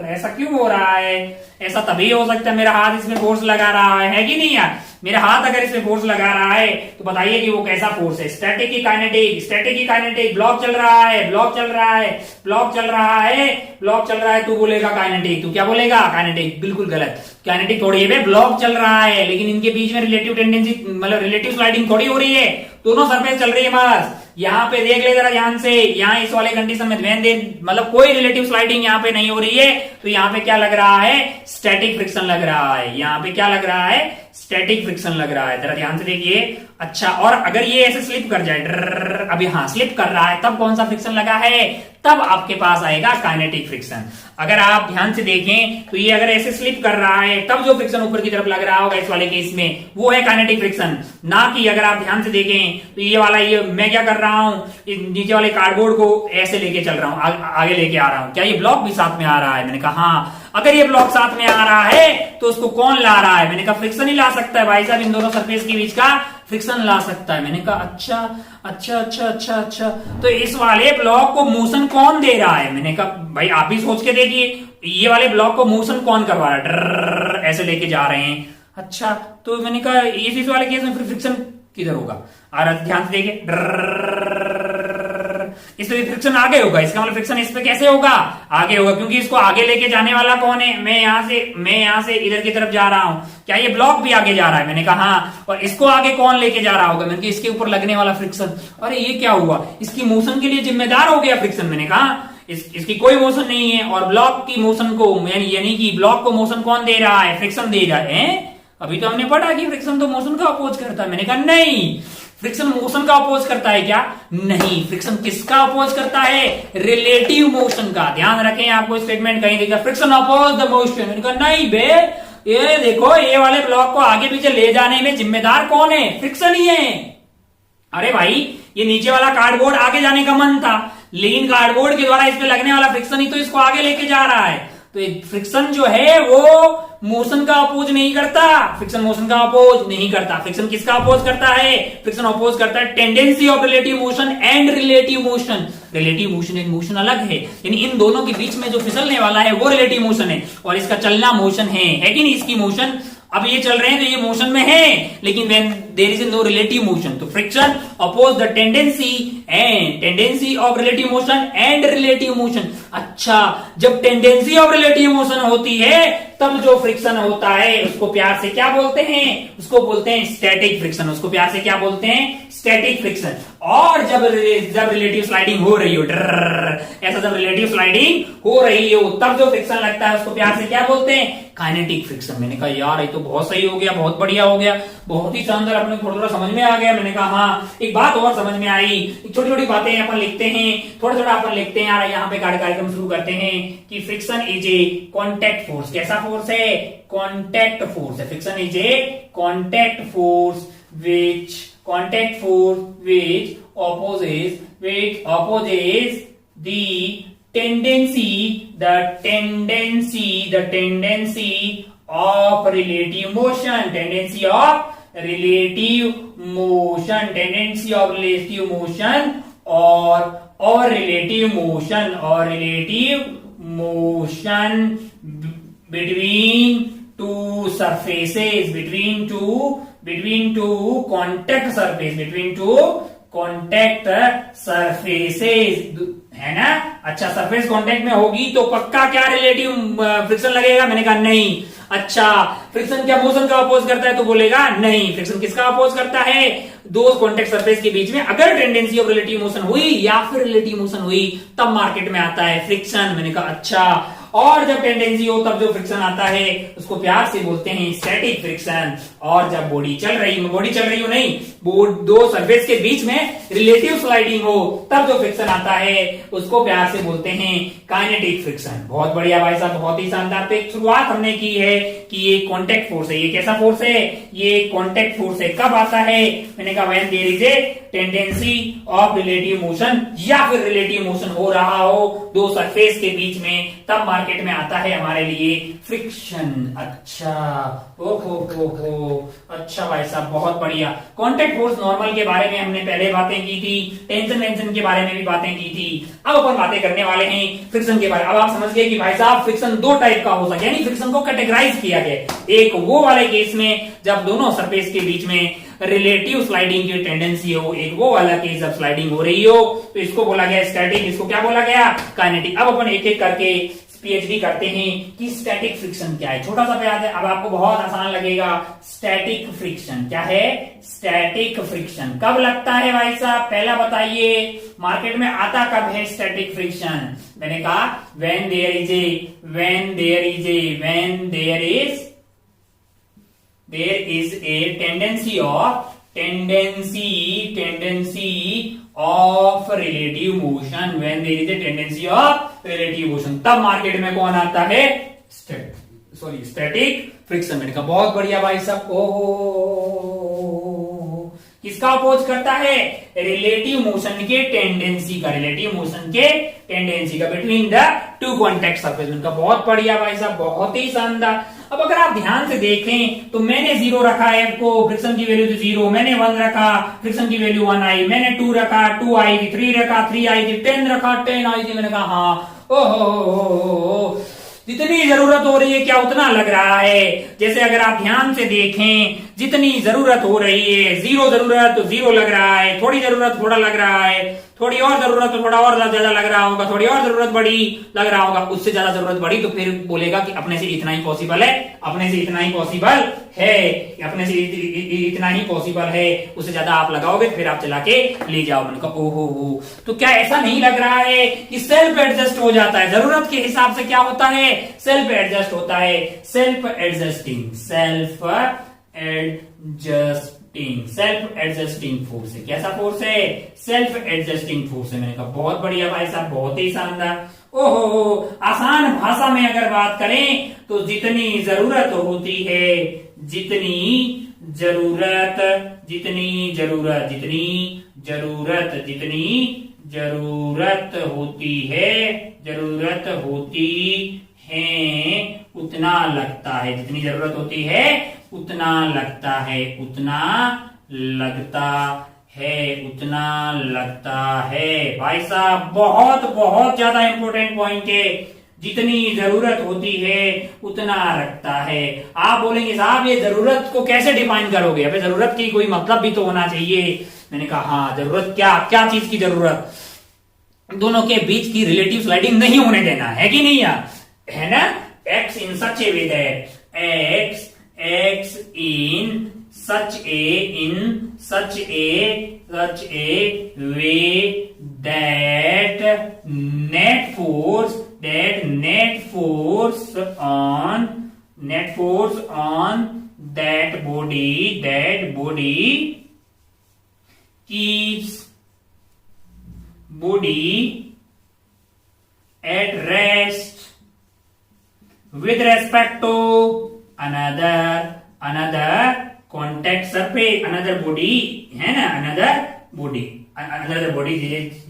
ऐसा क्यों हो रहा है? ऐसा तभी हो सकता है मेरा हाथ इसमें फोर्स लगा रहा है कि नहीं यार? मेरा हाथ अगर इसमें फोर्स लगा रहा है तो बताइए कि वो कैसा फोर्स है? स्टैटिक की काइनेटिक? स्टैटिक की काइनेटिक। ब्लॉक चल रहा है, ब्लॉक चल रहा है, ब्लॉक चल रहा है, ब्लॉक चल रहा है, तू बोलेगा काइनेटिक। तू क्या बोलेगा? काइनेटिक। बिल्कुल गलत। काइनेटिक थोड़ी है, ब्लॉक चल रहा है, लेकिन इनके बीच में रिलेटिव टेंडेंसी मतलब रिलेटिव स्लाइडिंग थोड़ी हो रही है, दोनों सरफेस चल रही है बस। यहाँ पे देख ले जरा ध्यान से, यहाँ इस वाले कंडीशन में मतलब कोई रिलेटिव स्लाइडिंग यहाँ पे नहीं हो रही है, तो यहाँ पे क्या लग रहा है? स्टैटिक फ्रिक्शन लग रहा है। यहाँ पे क्या लग रहा है? स्टैटिक फ्रिक्शन लग रहा है। जरा ध्यान से देखिए। अच्छा, और अगर ये ऐसे स्लिप कर जाए, अभी हाँ स्लिप कर रहा है, तब कौन सा फ्रिक्शन लगा है? तब आपके पास आएगा काइनेटिक फ्रिक्शन। अगर आप ध्यान से देखें तो ये अगर ऐसे स्लिप कर रहा है तब जो फ्रिक्शन ऊपर की तरफ लग रहा होगा इस वाले केस में, वो है काइनेटिक फ्रिक्शन। ना कि अगर आप ध्यान से देखें तो ये वाला, ये मैं क्या कर रहा हूं, नीचे वाले कार्डबोर्ड को ऐसे लेके चल रहा हूं, आगे लेके आ रहा हूं, क्या ये ब्लॉक भी साथ में आ रहा है? मैंने कहा हाँ। अगर ये ब्लॉक साथ में आ रहा है तो उसको कौन ला रहा है? मैंने कहा फ्रिक्शन ही ला सकता है भाई साहब, इन दोनों सरफेस के बीच का फ्रिक्शन ला सकता है। मैंने कहा अच्छा अच्छा अच्छा अच्छा अच्छा, तो इस वाले ब्लॉक को मोशन कौन दे रहा है? मैंने कहा भाई आप भी सोच के देखिए, ये वाले ब्लॉक को मोशन कौन करवा रहा है? ऐसे लेके जा रहे हैं। अच्छा, तो मैंने कहा इस वाले केस में फिर फ्रिक्शन किधर होगा? और ध्यान से देखिए, इस पे फ्रिक्शन आगे होगा, इसका मतलब फ्रिक्शन इस पे कैसे होगा? आगे होगा, क्योंकि इसको आगे लेके जाने वाला कौन है? मैं यहाँ से इधर की तरफ जा रहा हूं, क्या ये ब्लॉक भी आगे जा रहा है? मैंने कहा हाँ। और इसको आगे कौन लेके जा रहा होगा? मैंने कहा इसके ऊपर लगने वाला फ्रिक्शन। अरे ये क्या हुआ? इसकी मोशन के लिए जिम्मेदार हो गया फ्रिक्शन। मैंने कहा इसकी कोई मोशन नहीं है, और ब्लॉक की मोशन को यानी कि ब्लॉक को मोशन कौन दे रहा है? फ्रिक्शन दे रहा है। अभी तो हमने पढ़ा कि फ्रिक्शन तो मोशन का अपोज करता है। मैंने कहा नहीं, फ्रिक्शन मोशन का अपोज करता है क्या? नहीं, फ्रिक्शन किसका अपोज करता है? रिलेटिव मोशन का। ध्यान रखें, आपको स्टेटमेंट कहीं देखा फ्रिक्शन अपोज द मोशन। मैंने कहा नहीं बे, ये देखो ये वाले ब्लॉक को आगे पीछे ले जाने में जिम्मेदार कौन है? फ्रिक्शन ही है। अरे भाई, ये नीचे वाला कार्डबोर्ड आगे जाने का मन था, लेकिन कार्डबोर्ड के द्वारा इस पे लगने वाला फ्रिक्शन ही तो इसको आगे लेके जा रहा है। तो फ्रिक्शन जो है वो मोशन का अपोज नहीं करता, फ्रिक्शन मोशन का अपोज नहीं करता। फ्रिक्शन किसका अपोज करता है? फ्रिक्शन अपोज करता है tendency of relative motion and relative motion. Relative motion and motion अलग है, यानी इन दोनों के बीच में जो फिसलने वाला है वो रिलेटिव मोशन है, और इसका चलना मोशन है कि नहीं? इसकी मोशन, अब ये चल रहे हैं तो ये मोशन में है, लेकिन when there is no relative motion, तो friction oppose the tendency of relative motion and relative motion. अच्छा, जब टेंडेंसी ऑफ रिलेटिव मोशन होती है तब जो फ्रिक्शन होता है उसको प्यार से क्या बोलते हैं? उसको बोलते हैं स्टैटिक फ्रिक्शन। उसको प्यार से क्या बोलते हैं? Static friction. और जब रिलेटिव स्लाइडिंग हो रही हो, ऐसा जब रिलेटिव स्लाइडिंग हो रही हो तब जो फ्रिक्शन लगता है उसको प्यार से क्या बोलते हैं? Kinetic friction. मैंने कहा यार ये तो बहुत सही हो गया, बहुत बढ़िया हो गया, बहुत ही शानदार, अपने थोड़ा थोड़ा समझ में आ गया। मैंने कहा हाँ, एक बात और समझ में आई, छोटी छोटी बातें अपन लिखते हैं, थोड़ा थोड़ा अपन लिखते हैं यार। यहाँ पे कार्यक्रम शुरू करते हैं कि friction is a contact force. कैसा फोर्स है? कॉन्टैक्ट फोर्स है। Friction is a contact force which opposes the tendency of relative motion, relative motion, tendency of relative motion और relative motion between two surfaces, between two contact surfaces, है ना। अच्छा, सरफेस कांटेक्ट में होगी तो पक्का क्या रिलेटिव फ्रिक्शन लगेगा? मैंने कहा नहीं। अच्छा, फ्रिक्शन क्या मोशन का अपोज करता है? तो बोलेगा नहीं। फ्रिक्शन किसका अपोज करता है? दो कांटेक्ट सरफेस के बीच में अगर टेंडेंसी ऑफ रिलेटिव मोशन हुई या फिर रिलेटिव मोशन हुई तब मार्केट में आता है फ्रिक्शन। मैंने कहा अच्छा, और जब टेंडेंसी हो तब जो फ्रिक्शन आता है उसको प्यार से बोलते हैं स्टैटिक फ्रिक्शन। और जब बॉडी चल रही हो नहीं, दो सरफेस के बीच में रिलेटिव स्लाइडिंग हो तब जो फ्रिक्शन आता है उसको प्यार से बोलते हैं काइनेटिक फ्रिक्शन। बहुत बढ़िया भाई साहब, बहुत ही शानदार। तो एक शुरुआत हमने की है कि ये कांटेक्ट फोर्स है। ये कैसा फोर्स है? ये कांटेक्ट फोर्स है। कब आता है? मैंने कहा when there is a tendency of relative motion, या फिर रिलेटिव मोशन हो रहा हो दो सरफेस के बीच में, तब मार्केट में आता है हमारे लिए फ्रिक्शन। अच्छा, ओहो, अच्छा भाई साहब, बहुत बढ़िया। कांटेक्ट फोर्स नॉर्मल के बारे में हमने पहले बातें की थी, टेंशन वेंशन के बारे में भी बातें की थी। अब अपन बातें करने वाले हैं फ्रिक्शन के बारे में। अब आप समझ गए कि भाई साहब फ्रिक्शन दो टाइप का हो सकता है, यानी फ्रिक्शन को कैटेगराइज किया गया। एक वो वाले केस में जब दोनों सरफेस के बीच में रिलेटिव स्लाइडिंग की टेंडेंसी हो, एक वो वाला केस जब स्लाइडिंग हो रही हो तो इसको बोला गया स्टैटिक, इसको क्या बोला गया? काइनेटिक। अब अपन एक एक करके पीएचडी करते हैं कि स्टैटिक फ्रिक्शन क्या है। छोटा सा याद है, अब आपको बहुत आसान लगेगा। स्टैटिक फ्रिक्शन क्या है? स्टैटिक फ्रिक्शन कब लगता है भाई साहब? पहला बताइए, मार्केट में आता कब है स्टैटिक फ्रिक्शन? मैंने कहा when there is a tendency of relative motion, when there is a tendency of relative motion, तब मार्केट में कौन आता है? Static friction. मैंने कहा बहुत बढ़िया भाई साहब। ओहो, किसका अपोज करता है? रिलेटिव मोशन के टेंडेंसी का between the two contact surface. मैंने कहा बहुत बढ़िया भाई साहब, बहुत ही शानदार। अब अगर आप ध्यान से देखें तो मैंने 0 रखा है F को, फ्रिक्शन की वैल्यू थी 0, मैंने 1 रखा, फ्रिक्शन की वैल्यू 1 आई, मैंने 2 रखा, 2 आई थी, 3 रखा, 3 आई थी, 10 रखा, 10 आई थी। मैंने कहा हाँ, ओहो, जितनी जरूरत हो रही है क्या उतना लग रहा है। जैसे अगर आप ध्यान से देखें, जितनी जरूरत हो रही है, 0 जरूरत तो 0 लग रहा है, थोड़ी जरूरत थोड़ा लग रहा है, थोड़ी और जरूरत तो थोड़ा और ज्यादा लग रहा होगा, थोड़ी और जरूरत बड़ी लग रहा होगा, उससे ज्यादा जरूरत बड़ी तो फिर बोलेगा कि अपने से इतना ही पॉसिबल है, अपने से इतना ही पॉसिबल है, अपने से इतना ही पॉसिबल है। उससे ज्यादा आप लगाओगे फिर आप चला के ले जाओ। मैंने कहा ओहो, तो क्या ऐसा नहीं लग रहा है कि सेल्फ एडजस्ट हो जाता है? जरूरत के हिसाब से क्या होता है? सेल्फ एडजस्ट होता है। सेल्फ एडजस्टिंग फोर्स है। कैसा फोर्स है? सेल्फ एडजस्टिंग फोर्स है। मैंने कहा बहुत बढ़िया भाई साहब, बहुत ही शानदार। ओहो, आसान भाषा में अगर बात करें तो जितनी जरूरत होती है, जितनी जरूरत होती है उतना लगता है, जितनी जरूरत होती है उतना लगता है। भाई साहब बहुत ज्यादा इंपॉर्टेंट पॉइंट है। जितनी जरूरत होती है उतना रखता है। आप बोलेंगे साहब ये जरूरत को कैसे डिफाइन करोगे? अबे जरूरत की कोई मतलब भी तो होना चाहिए। मैंने कहा हाँ, जरूरत क्या चीज की जरूरत? दोनों के बीच की रिलेटिव स्लाइडिंग नहीं होने देना है कि नहीं यार, है ना? X in such a way that X in such a way that net force on that body keeps body at rest with respect to another contact surface, another body, है ना, another body, अनदर बॉडी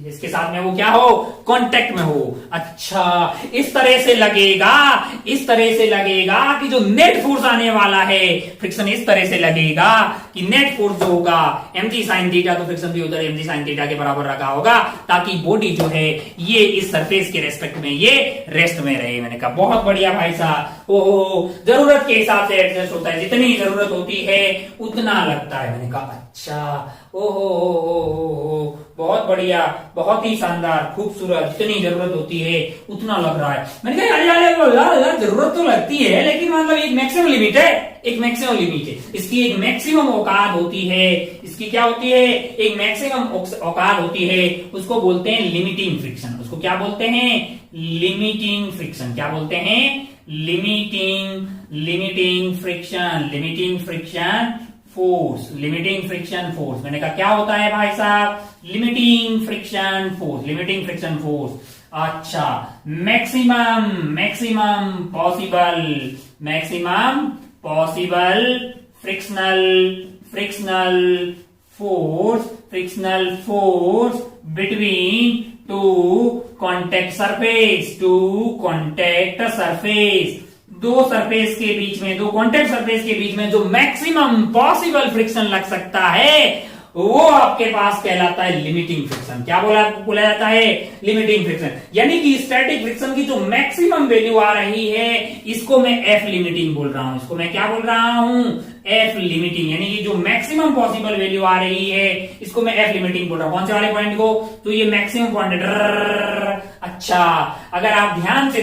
इसके साथ में वो क्या हो, कांटेक्ट में हो। अच्छा, इस तरह से लगेगा, इस तरह से लगेगा कि जो नेट फोर्स आने वाला है, फ्रिक्शन इस तरह से लगेगा कि नेट फोर्स जो होगा mg sin थीटा, तो फ्रिक्शन भी उधर mg sin थीटा के बराबर रखा होगा, ताकि बॉडी जो है ये इस सरफेस के रेस्पेक्ट में ये रेस्ट में रहे। मैंने कहा बहुत बढ़िया भाई साहब। ओहो, जरूरत के हिसाब से एडजस्ट होता है, जितनी जरूरत होती है उतना लगता है। मैंने कहा अच्छा, ओहो, बहुत बढ़िया, बहुत ही शानदार, खूबसूरत, जितनी जरूरत होती है उतना लग रहा है। मैंने कहा यार जरूरत तो लगती है, लेकिन मतलब एक मैक्सिमम लिमिट है, एक मैक्सिमम लिमिट है, इसकी एक मैक्सिमम औकात होती है। इसकी क्या होती है, एक मैक्सिमम औकात होती है, उसको बोलते हैं लिमिटिंग फ्रिक्शन। उसको क्या बोलते हैं, लिमिटिंग फ्रिक्शन। क्या बोलते हैं, limiting friction force, limiting friction force. मैंने कहा क्या होता है भाई साहब, लिमिटिंग फ्रिक्शन फोर्स। अच्छा, maximum possible frictional force between two contact surface, दो सरफेस के बीच में, दो कॉन्टेक्ट सरफेस के बीच में जो मैक्सिमम पॉसिबल फ्रिक्शन लग सकता है, वो आपके पास कहलाता है लिमिटिंग फ्रिक्शन। क्या बोला जाता है, लिमिटिंग फ्रिक्शन। यानी कि स्टैटिक फ्रिक्शन की जो मैक्सिमम वैल्यू आ रही है, इसको मैं एफ लिमिटिंग बोल रहा हूं। इसको मैं क्या बोल रहा हूं, एफ लिमिटिंग। यानी कि जो मैक्सिमम पॉसिबल वैल्यू आ रही है, इसको मैं एफ लिमिटिंग बोल रहा हूं। कौन से वाले पॉइंट को, तो ये मैक्सिमम पॉइंट है। अच्छा, अगर आप ध्यान से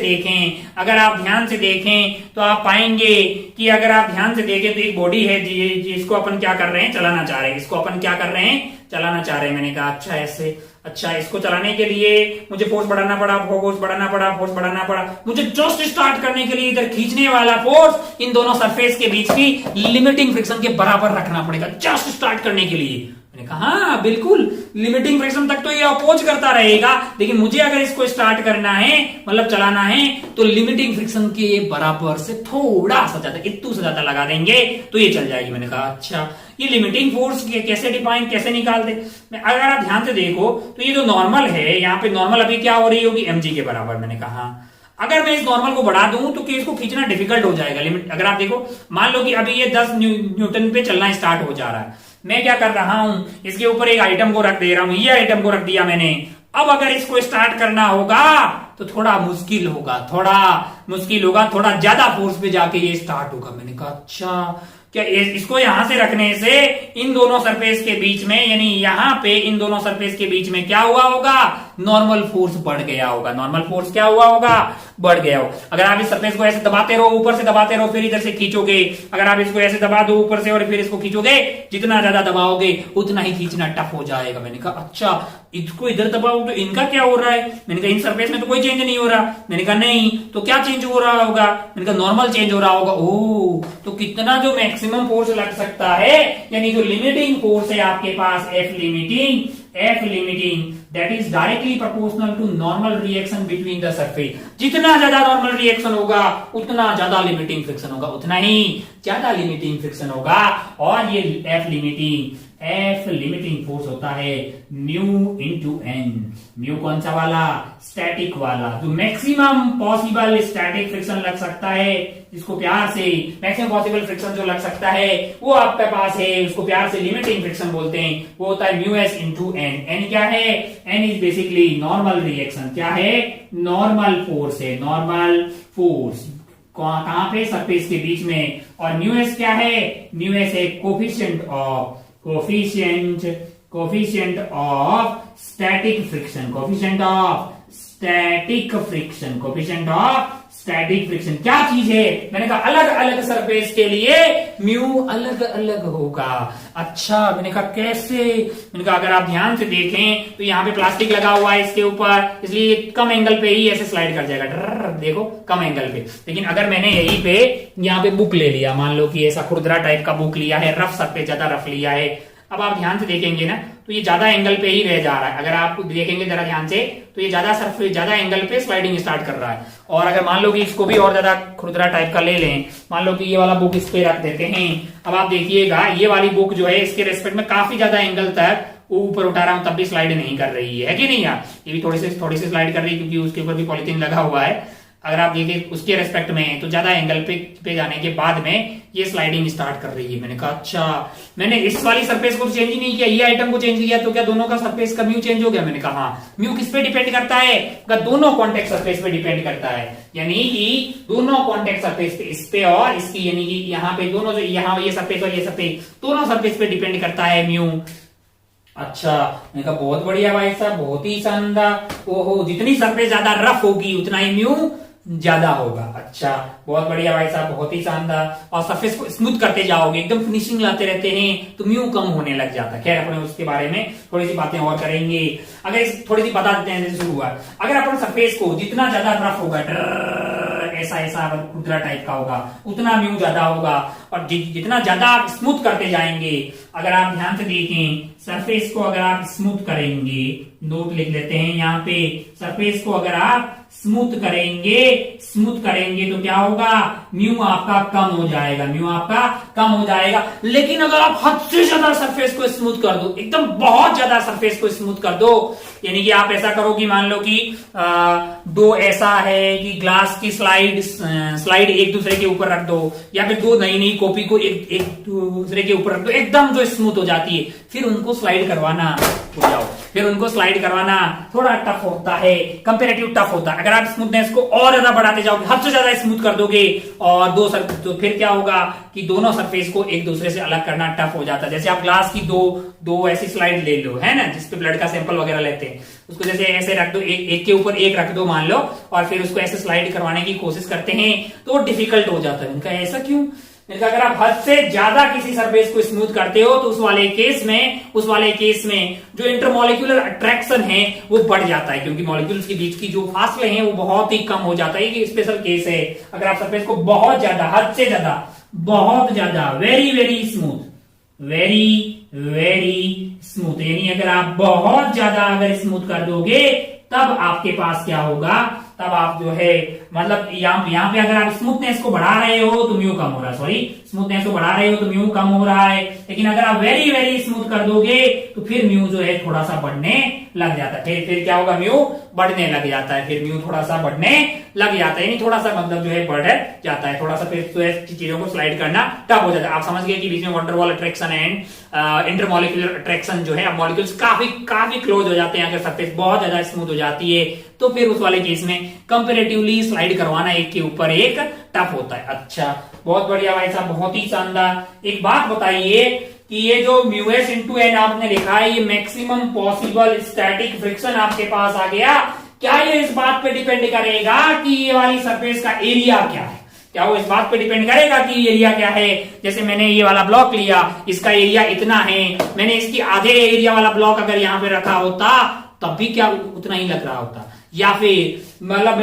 देखें तो आप पाएंगे कि अगर आप ध्यान से देखें तो एक बॉडी है जिसको अपन क्या कर रहे हैं, चलाना चाह रहे हैं। इसको अपन क्या कर रहे हैं, चलाना चाह रहे हैं। मैंने कहा अच्छा ऐसे, अच्छा इसको चलाने के लिए मुझे फोर्स बढ़ाना पड़ा। मुझे जस्ट स्टार्ट करने के लिए इधर खींचने वाला फोर्स इन दोनों सरफेस के बीच की लिमिटिंग फ्रिक्शन के बराबर रखना पड़ेगा, जस्ट स्टार्ट करने के लिए। मैंने कहा हाँ बिल्कुल, लिमिटिंग फ्रिक्शन तक तो ये अपोज करता रहेगा, लेकिन मुझे अगर इसको स्टार्ट करना है, मतलब चलाना है, तो लिमिटिंग फ्रिक्शन के बराबर से थोड़ा सा ज्यादा, इतू से ज्यादा लगा देंगे तो ये चल जाएगी। मैंने कहा अच्छा, ये लिमिटिंग फोर्स कैसे डिफाइन, कैसे निकालते। अगर आप ध्यान से देखो तो ये जो नॉर्मल है, यहाँ पे नॉर्मल अभी क्या हो रही होगी, mg के बराबर। मैंने कहा अगर मैं इस नॉर्मल को बढ़ा दूं तो इसको खींचना डिफिकल्ट हो जाएगा। लिमिट अगर आप देखो, मान लो कि अभी ये 10 न्यूटन पे चलना स्टार्ट हो जा रहा है, मैं क्या कर रहा हूं, इसके ऊपर एक आइटम को रख दे रहा हूं, ये आइटम को रख दिया मैंने। अब अगर इसको स्टार्ट करना होगा तो थोड़ा मुश्किल होगा, थोड़ा ज्यादा फोर्स पे जाके ये स्टार्ट होगा। मैंने कहा अच्छा, क्या इसको यहां से रखने से इन दोनों सरफेस के बीच में, यानी यहां पे इन दोनों सरफेस के बीच में क्या हुआ होगा, नॉर्मल फोर्स बढ़ गया होगा। नॉर्मल फोर्स क्या हुआ होगा, बढ़ गया हो। अगर आप इस सरफेस को ऐसे दबाते रहो, ऊपर से दबाते रहो, फिर इधर से खींचोगे, अगर आप इसको ऐसे दबा दो ऊपर से और फिर इसको खींचोगे, जितना ज्यादा दबाओगे उतना ही खींचना टफ हो जाएगा। मैंने कहा अच्छा, इसको इधर दबाओ तो इनका क्या हो रहा है। मैंने कहा इन सरफेस में तो कोई चेंज नहीं हो रहा। मैंने कहा नहीं, तो क्या चेंज हो रहा होगा। मैंने कहा नॉर्मल चेंज हो रहा होगा। ओ, तो कितना जो मैक्सिमम फोर्स लग सकता है, यानी जो लिमिटिंग फोर्स है आपके पास, F limiting that is directly proportional to normal reaction between the surface। जितना ज्यादा नॉर्मल रिएक्शन होगा उतना ज्यादा लिमिटिंग फ्रिक्शन होगा, उतना ही ज्यादा लिमिटिंग फ्रिक्शन होगा। और ये एफ लिमिटिंग फोर्स होता है म्यू इंटू एन। म्यू कौन सा वाला, स्टैटिक वाला, जो मैक्सिमम पॉसिबल स्टैटिक फ्रिक्शन लग सकता है, इसको प्यार से मैक्सिमम पॉसिबल फ्रिक्शन जो लग सकता है वो आपके पास है, उसको प्यार से लिमिटिंग फ्रिक्शन बोलते हैं। वो होता है mu S into N. N क्या है, N is basically normal reaction. क्या है, नॉर्मल फोर्स है, नॉर्मल फोर्स कहां पे, सरफेस के बीच में। और म्यू एस क्या है, म्यू एस है कोफिशिएंट ऑफ स्टैटिक फ्रिक्शन। क्या चीज है, मैंने कहा अलग अलग सरफेस के लिए म्यू अलग अलग होगा। अच्छा, मैंने कहा कैसे। मैंने कहा अगर आप ध्यान से देखें तो यहाँ पे प्लास्टिक लगा हुआ है इसके ऊपर, इसलिए कम एंगल पे ही ऐसे स्लाइड कर जाएगा। देखो कम एंगल पे। लेकिन अगर मैंने यहीं पे यहाँ पे बुक ले लिया, मान लो कि ऐसा खुरदरा टाइप का बुक लिया है, रफ सरफेस, ज्यादा रफ लिया है, अब आप ध्यान से देखेंगे ना तो ये ज्यादा एंगल पे ही रह जा रहा है। अगर आप देखेंगे जरा ध्यान से तो ये ज्यादा एंगल पे स्लाइडिंग स्टार्ट कर रहा है। और अगर मान लो कि इसको भी और ज्यादा खुरदरा टाइप का ले लें, मान लो कि ये वाला बुक इस पे रख देते हैं, अब आप देखिएगा ये वाली बुक जो है इसके रेस्पेक्ट में काफी ज्यादा एंगल तक ऊपर उठा रहा हूं तब भी स्लाइड नहीं कर रही है कि नहीं यार? ये भी थोड़ी सी स्लाइड कर रही है क्योंकि उसके ऊपर भी पॉलिथीन लगा हुआ है। अगर आप देखें उसके रेस्पेक्ट में तो ज्यादा एंगल पे जाने के बाद में ये स्लाइडिंग स्टार्ट कर रही है। मैंने कहा अच्छा, मैंने इस वाली सरफेस को चेंज ही नहीं किया, ये आइटम को चेंज किया, तो क्या दोनों का सरफेस का म्यू चेंज हो गया? मैंने कहा हाँ। म्यू किस पे डिपेंड करता है? दोनों कॉन्टेक्ट सरफेस पे डिपेंड करता है, यानी कि दोनों कॉन्टेक्ट सरफेस पे, इस पे और इसकी, यानी कि यहाँ पे दोनों जो यहाँ ये सरफेस और ये सरफेस, दोनों सरफेस पे डिपेंड करता है म्यू। अच्छा, मैंने कहा बहुत बढ़िया भाई साहब, बहुत ही शानदार। ओहो, जितनी सरफेस ज्यादा रफ होगी उतना ही म्यू ज्यादा होगा। अच्छा, बहुत बढ़िया भाई साहब, बहुत ही शानदार। और सरफेस को स्मूथ करते जाओगे, एकदम फिनिशिंग लाते रहते हैं तो म्यू कम होने लग जाता है। खैर अपन उसके बारे में थोड़ी सी बातें और करेंगे। अगर थोड़ी सी बता देते हैं जैसे शुरू हुआ, अगर अपन सरफेस को जितना ज्यादा रफ होगा, ऐसा खुरदरा टाइप का होगा, उतना म्यू ज्यादा होगा। और जितना ज्यादा आप स्मूथ करते जाएंगे, अगर आप ध्यान से देखें सरफेस को अगर आप स्मूथ करेंगे, नोट लिख लेते हैं यहाँ पे, सरफेस को अगर आप स्मूथ करेंगे तो क्या होगा? म्यू आपका कम हो जाएगा, म्यू आपका कम हो जाएगा। लेकिन अगर आप हद से ज्यादा सरफेस को स्मूथ कर दो, एकदम बहुत ज्यादा सरफेस को स्मूथ कर दो, यानी कि आप ऐसा करो कि मान लो कि दो ऐसा है कि ग्लास की स्लाइड एक दूसरे के ऊपर रख दो, या फिर दो नई कॉपी को एक दूसरे के ऊपर रख दो, एकदम जो स्मूथ हो जाती है, फिर उनको स्लाइड करवाना थोड़ा टफ होता है, कंपेरेटिव टफ होता है। अगर आप स्मूथनेस को और ज्यादा बढ़ाते जाओगे, हद से ज्यादा स्मूथ कर दोगे और तो फिर क्या होगा कि दोनों सरफेस को एक दूसरे से अलग करना टफ हो जाता है। जैसे आप ग्लास की दो ऐसी स्लाइड ले लो, है ना, जिसपे ब्लड का सैंपल वगैरह लेते हैं, उसको जैसे ऐसे रख दो, एक के ऊपर एक रख दो मान लो, और फिर उसको ऐसे स्लाइड करवाने की कोशिश करते हैं तो वो डिफिकल्ट हो जाता है। उनका ऐसा क्यों? अगर आप हद से ज्यादा किसी सरफेस को स्मूथ करते हो तो उस वाले केस में जो इंटरमॉलिक्यूलर अट्रैक्शन है वो बढ़ जाता है, क्योंकि मॉलिक्यूल्स के बीच की जो फासले हैं वो बहुत ही कम हो जाता है। ये स्पेशल केस है। अगर आप सरफेस को बहुत ज्यादा, हद से ज्यादा, बहुत ज्यादा, वेरी वेरी स्मूथ, यानी अगर आप बहुत ज्यादा अगर स्मूथ कर दोगे तब आपके पास क्या होगा? तब आप जो है, मतलब यहाँ पे अगर आप स्मूथनेस को बढ़ा रहे हो तो म्यू कम हो रहा है, स्मूथनेस को बढ़ा रहे हो तो म्यू कम हो रहा है। लेकिन अगर आप वेरी वेरी स्मूथ कर दोगे तो फिर म्यू जो है थोड़ा सा बढ़ने लग जाता है। फिर क्या होगा? म्यू बढ़ने लग जाता है, फिर म्यू थोड़ा सा बढ़ने लग जाता है, यानी थोड़ा सा मतलब जो है बढ़ जाता है, थोड़ा सा फिर चीजों को स्लाइड करना टफ हो जाता है। आप समझ गए कि बीच में wonder wall attraction and intermolecular attraction जो है, अब मॉलिक्यूल्स काफी क्लोज हो जाते हैं। अगर सरफेस बहुत ज्यादा स्मूथ हो जाती है तो फिर उस वाले केस में कंपेरेटिवली स्लाइड करवाना एक के ऊपर एक टफ होता है। अच्छा, बहुत बढ़िया भाई साहब, बहुत ही शानदार। एक बात बताइए कि ये जो म्यूएस इंटू एन आपने लिखा है, ये मैक्सिमम पॉसिबल स्टैटिक फ्रिक्शन आपके पास आ गया, क्या ये इस बात पे डिपेंड करेगा कि ये वाली सरफेस का एरिया क्या है? क्या वो इस बात पे डिपेंड करेगा कि एरिया क्या है? जैसे मैंने ये वाला ब्लॉक लिया, इसका एरिया इतना है, मैंने इसकी आधे एरिया वाला ब्लॉक अगर यहाँ पे रखा होता तब भी क्या उतना ही लग रहा होता? या फिर मतलब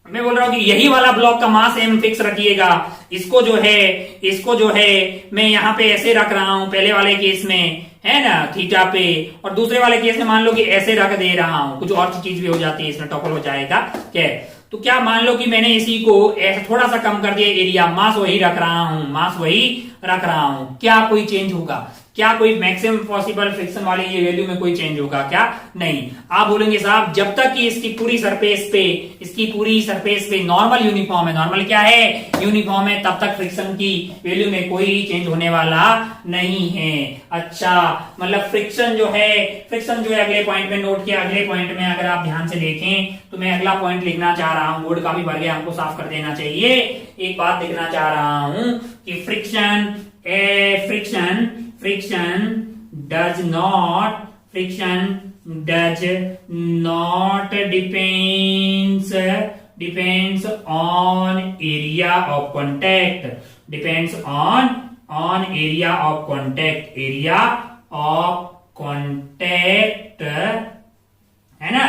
मैं बोल रहा हूं कि यही वाला ब्लॉक का मास एम फिक्स रखिएगा, इसको जो है मैं यहाँ पे ऐसे रख रहा हूं पहले वाले केस में, है ना, थीटा पे, और दूसरे वाले केस में मान लो कि ऐसे रख दे रहा हूं, कुछ और चीज भी हो जाती है इसमें, टॉपल हो जाएगा क्या? तो क्या मान लो कि मैंने इसी को ऐसे थोड़ा सा कम कर दिया एरिया, मास वही रख रहा हूं, क्या कोई चेंज होगा? क्या कोई मैक्सिमम पॉसिबल फ्रिक्शन वाली ये वैल्यू में कोई चेंज होगा क्या? नहीं। आप बोलेंगे साहब जब तक कि इसकी पूरी सरफेस पे नॉर्मल यूनिफॉर्म है, नॉर्मल क्या है? यूनिफॉर्म है, तब तक फ्रिक्शन की वैल्यू में कोई चेंज होने वाला नहीं है। अच्छा, मतलब फ्रिक्शन जो है अगले पॉइंट में नोट किया। अगले पॉइंट में अगर आप ध्यान से देखें तो मैं अगला पॉइंट लिखना चाह रहा हूं, बोर्ड काफी भर गया, हमको साफ कर देना चाहिए। एक बात लिखना चाह रहा हूं कि friction does not depends on area of contact, है ना,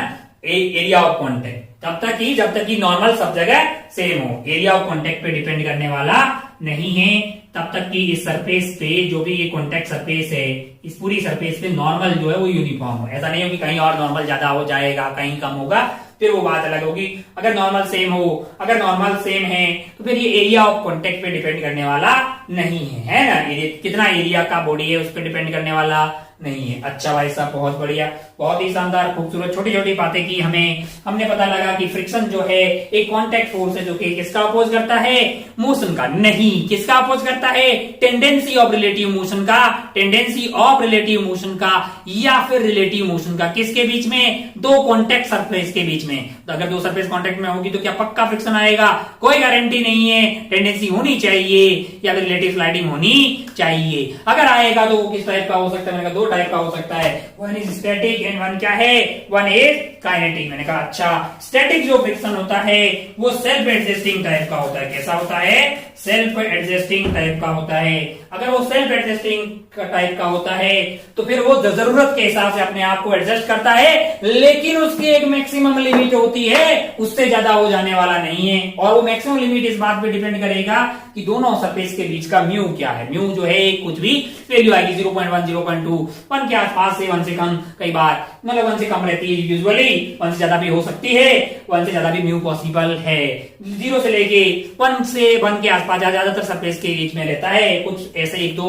एरिया ऑफ कॉन्टेक्ट, जब तक कि नॉर्मल सब जगह सेम हो। एरिया ऑफ कॉन्टेक्ट पे डिपेंड करने वाला नहीं है तब तक कि इस सरफेस पे, जो भी ये कॉन्टेक्ट सरफेस है, इस पूरी सरफेस पे नॉर्मल जो है वो यूनिफॉर्म हो। ऐसा नहीं हो कि कहीं और नॉर्मल ज्यादा हो जाएगा, कहीं कम होगा, फिर वो बात अलग होगी। अगर नॉर्मल सेम है तो फिर ये एरिया ऑफ कॉन्टेक्ट पे डिपेंड करने वाला नहीं है ना। कितना एरिया का बॉडी है उस पर डिपेंड करने वाला नहीं है। अच्छा भाई साहब, बहुत बढ़िया, बहुत ही शानदार, खूबसूरत, छोटी छोटी बातें की हमने पता लगा कि फ्रिक्शन जो है एक कांटेक्ट फोर्स है जो कि किसका अपोज करता है, मोशन का। नहीं, किसका अपोज करता है, टेंडेंसी ऑफ रिलेटिव मोशन का, टेंडेंसी ऑफ रिलेटिव मोशन का, या फिर रिलेटिव मोशन का। किसके बीच में, दो कांटेक्ट सरफेस के बीच में। तो अगर दो सरफेस कांटेक्ट में होगी तो क्या पक्का फ्रिक्शन आएगा, कोई गारंटी नहीं है। टेंडेंसी होनी चाहिए या फिर रिलेटिव स्लाइडिंग होनी चाहिए। अगर आएगा तो वो किस टाइप का हो सकता है, मैंने कहा दो टाइप का हो सकता है, one is static and one क्या है, वन इज काइनेटिक। मैंने कहा अच्छा, स्टैटिक जो फ्रिक्शन होता है वो सेल्फ एडजस्टिंग टाइप का होता है। कैसा होता है, सेल्फ एडजस्टिंग टाइप का होता है। अगर वो सेल्फ एडजस्टिंग टाइप का होता है तो फिर वो जरूरत के हिसाब से अपने आप को एडजस्ट करता है, लेकिन उसकी एक मैक्सिमम लिमिट होती है, उससे ज्यादा हो जाने वाला नहीं है। और वो मैक्सिमम लिमिट इस बात पे डिपेंड करेगा कि दोनों सरफेस के बीच का म्यू क्या है। म्यू जो है कुछ भी वैल्यू आएगी, 0.1, 0.2, 1 के आसपास से, 1 से कम, कई बार मतलब 1 से कम रहती है यूजुअली, 1 से ज्यादा भी हो सकती है, 1 से ज्यादा भी म्यू पॉसिबल है। 0 से लेके 1 से 1 के आसपास ज्यादातर सरफेस के बीच में रहता है। कुछ ऐसे एक दो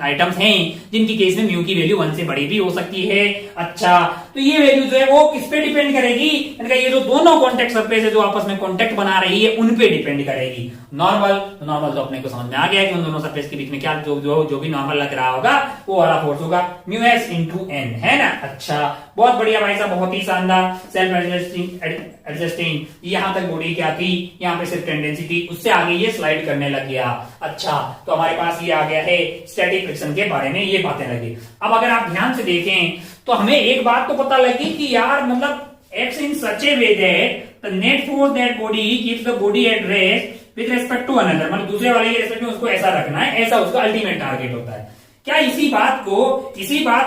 आइटम्स हैं जिनकी केस में म्यू की वैल्यू 1 से बड़ी भी हो सकती है। अच्छा, तो ये वैल्यू जो है वो किस पे डिपेंड करेगी, ये जो दोनों कॉन्टेक्ट सरफेस है जो आपस में कॉन्टेक्ट बना रही है उन पे डिपेंड करेगी। नॉर्मल तो अपने को समझ में आ गया कि उन दोनों सरफेस के बीच में क्या जो भी नॉर्मल लग रहा होगा वो वाला फोर्स होगा म्यू एस इंटू एन, है ना। अच्छा, बहुत बढ़िया भाई साहब, बहुत ही शानदार, सेल्फ एडजस्टिंग। यहां तक बॉडी क्या थी, यहाँ पे सिर्फ टेंडेंसी थी, उससे आगे ये स्लाइड करने लग गया। अच्छा, तो हमारे पास ये आ गया है स्टैटिक फ्रिक्शन के बारे में, ये बातें लगी। अब अगर आप ध्यान से देखें तो हमें एक बात तो पता लगी कि यार मतलब acts in such a way that the net force that body keeps the body at rest with respect to another, मतलब दूसरे वाले के रिस्पेक्ट में उसको ऐसा रखना है, ऐसा उसका अल्टीमेट टारगेट होता है। क्या इसी बात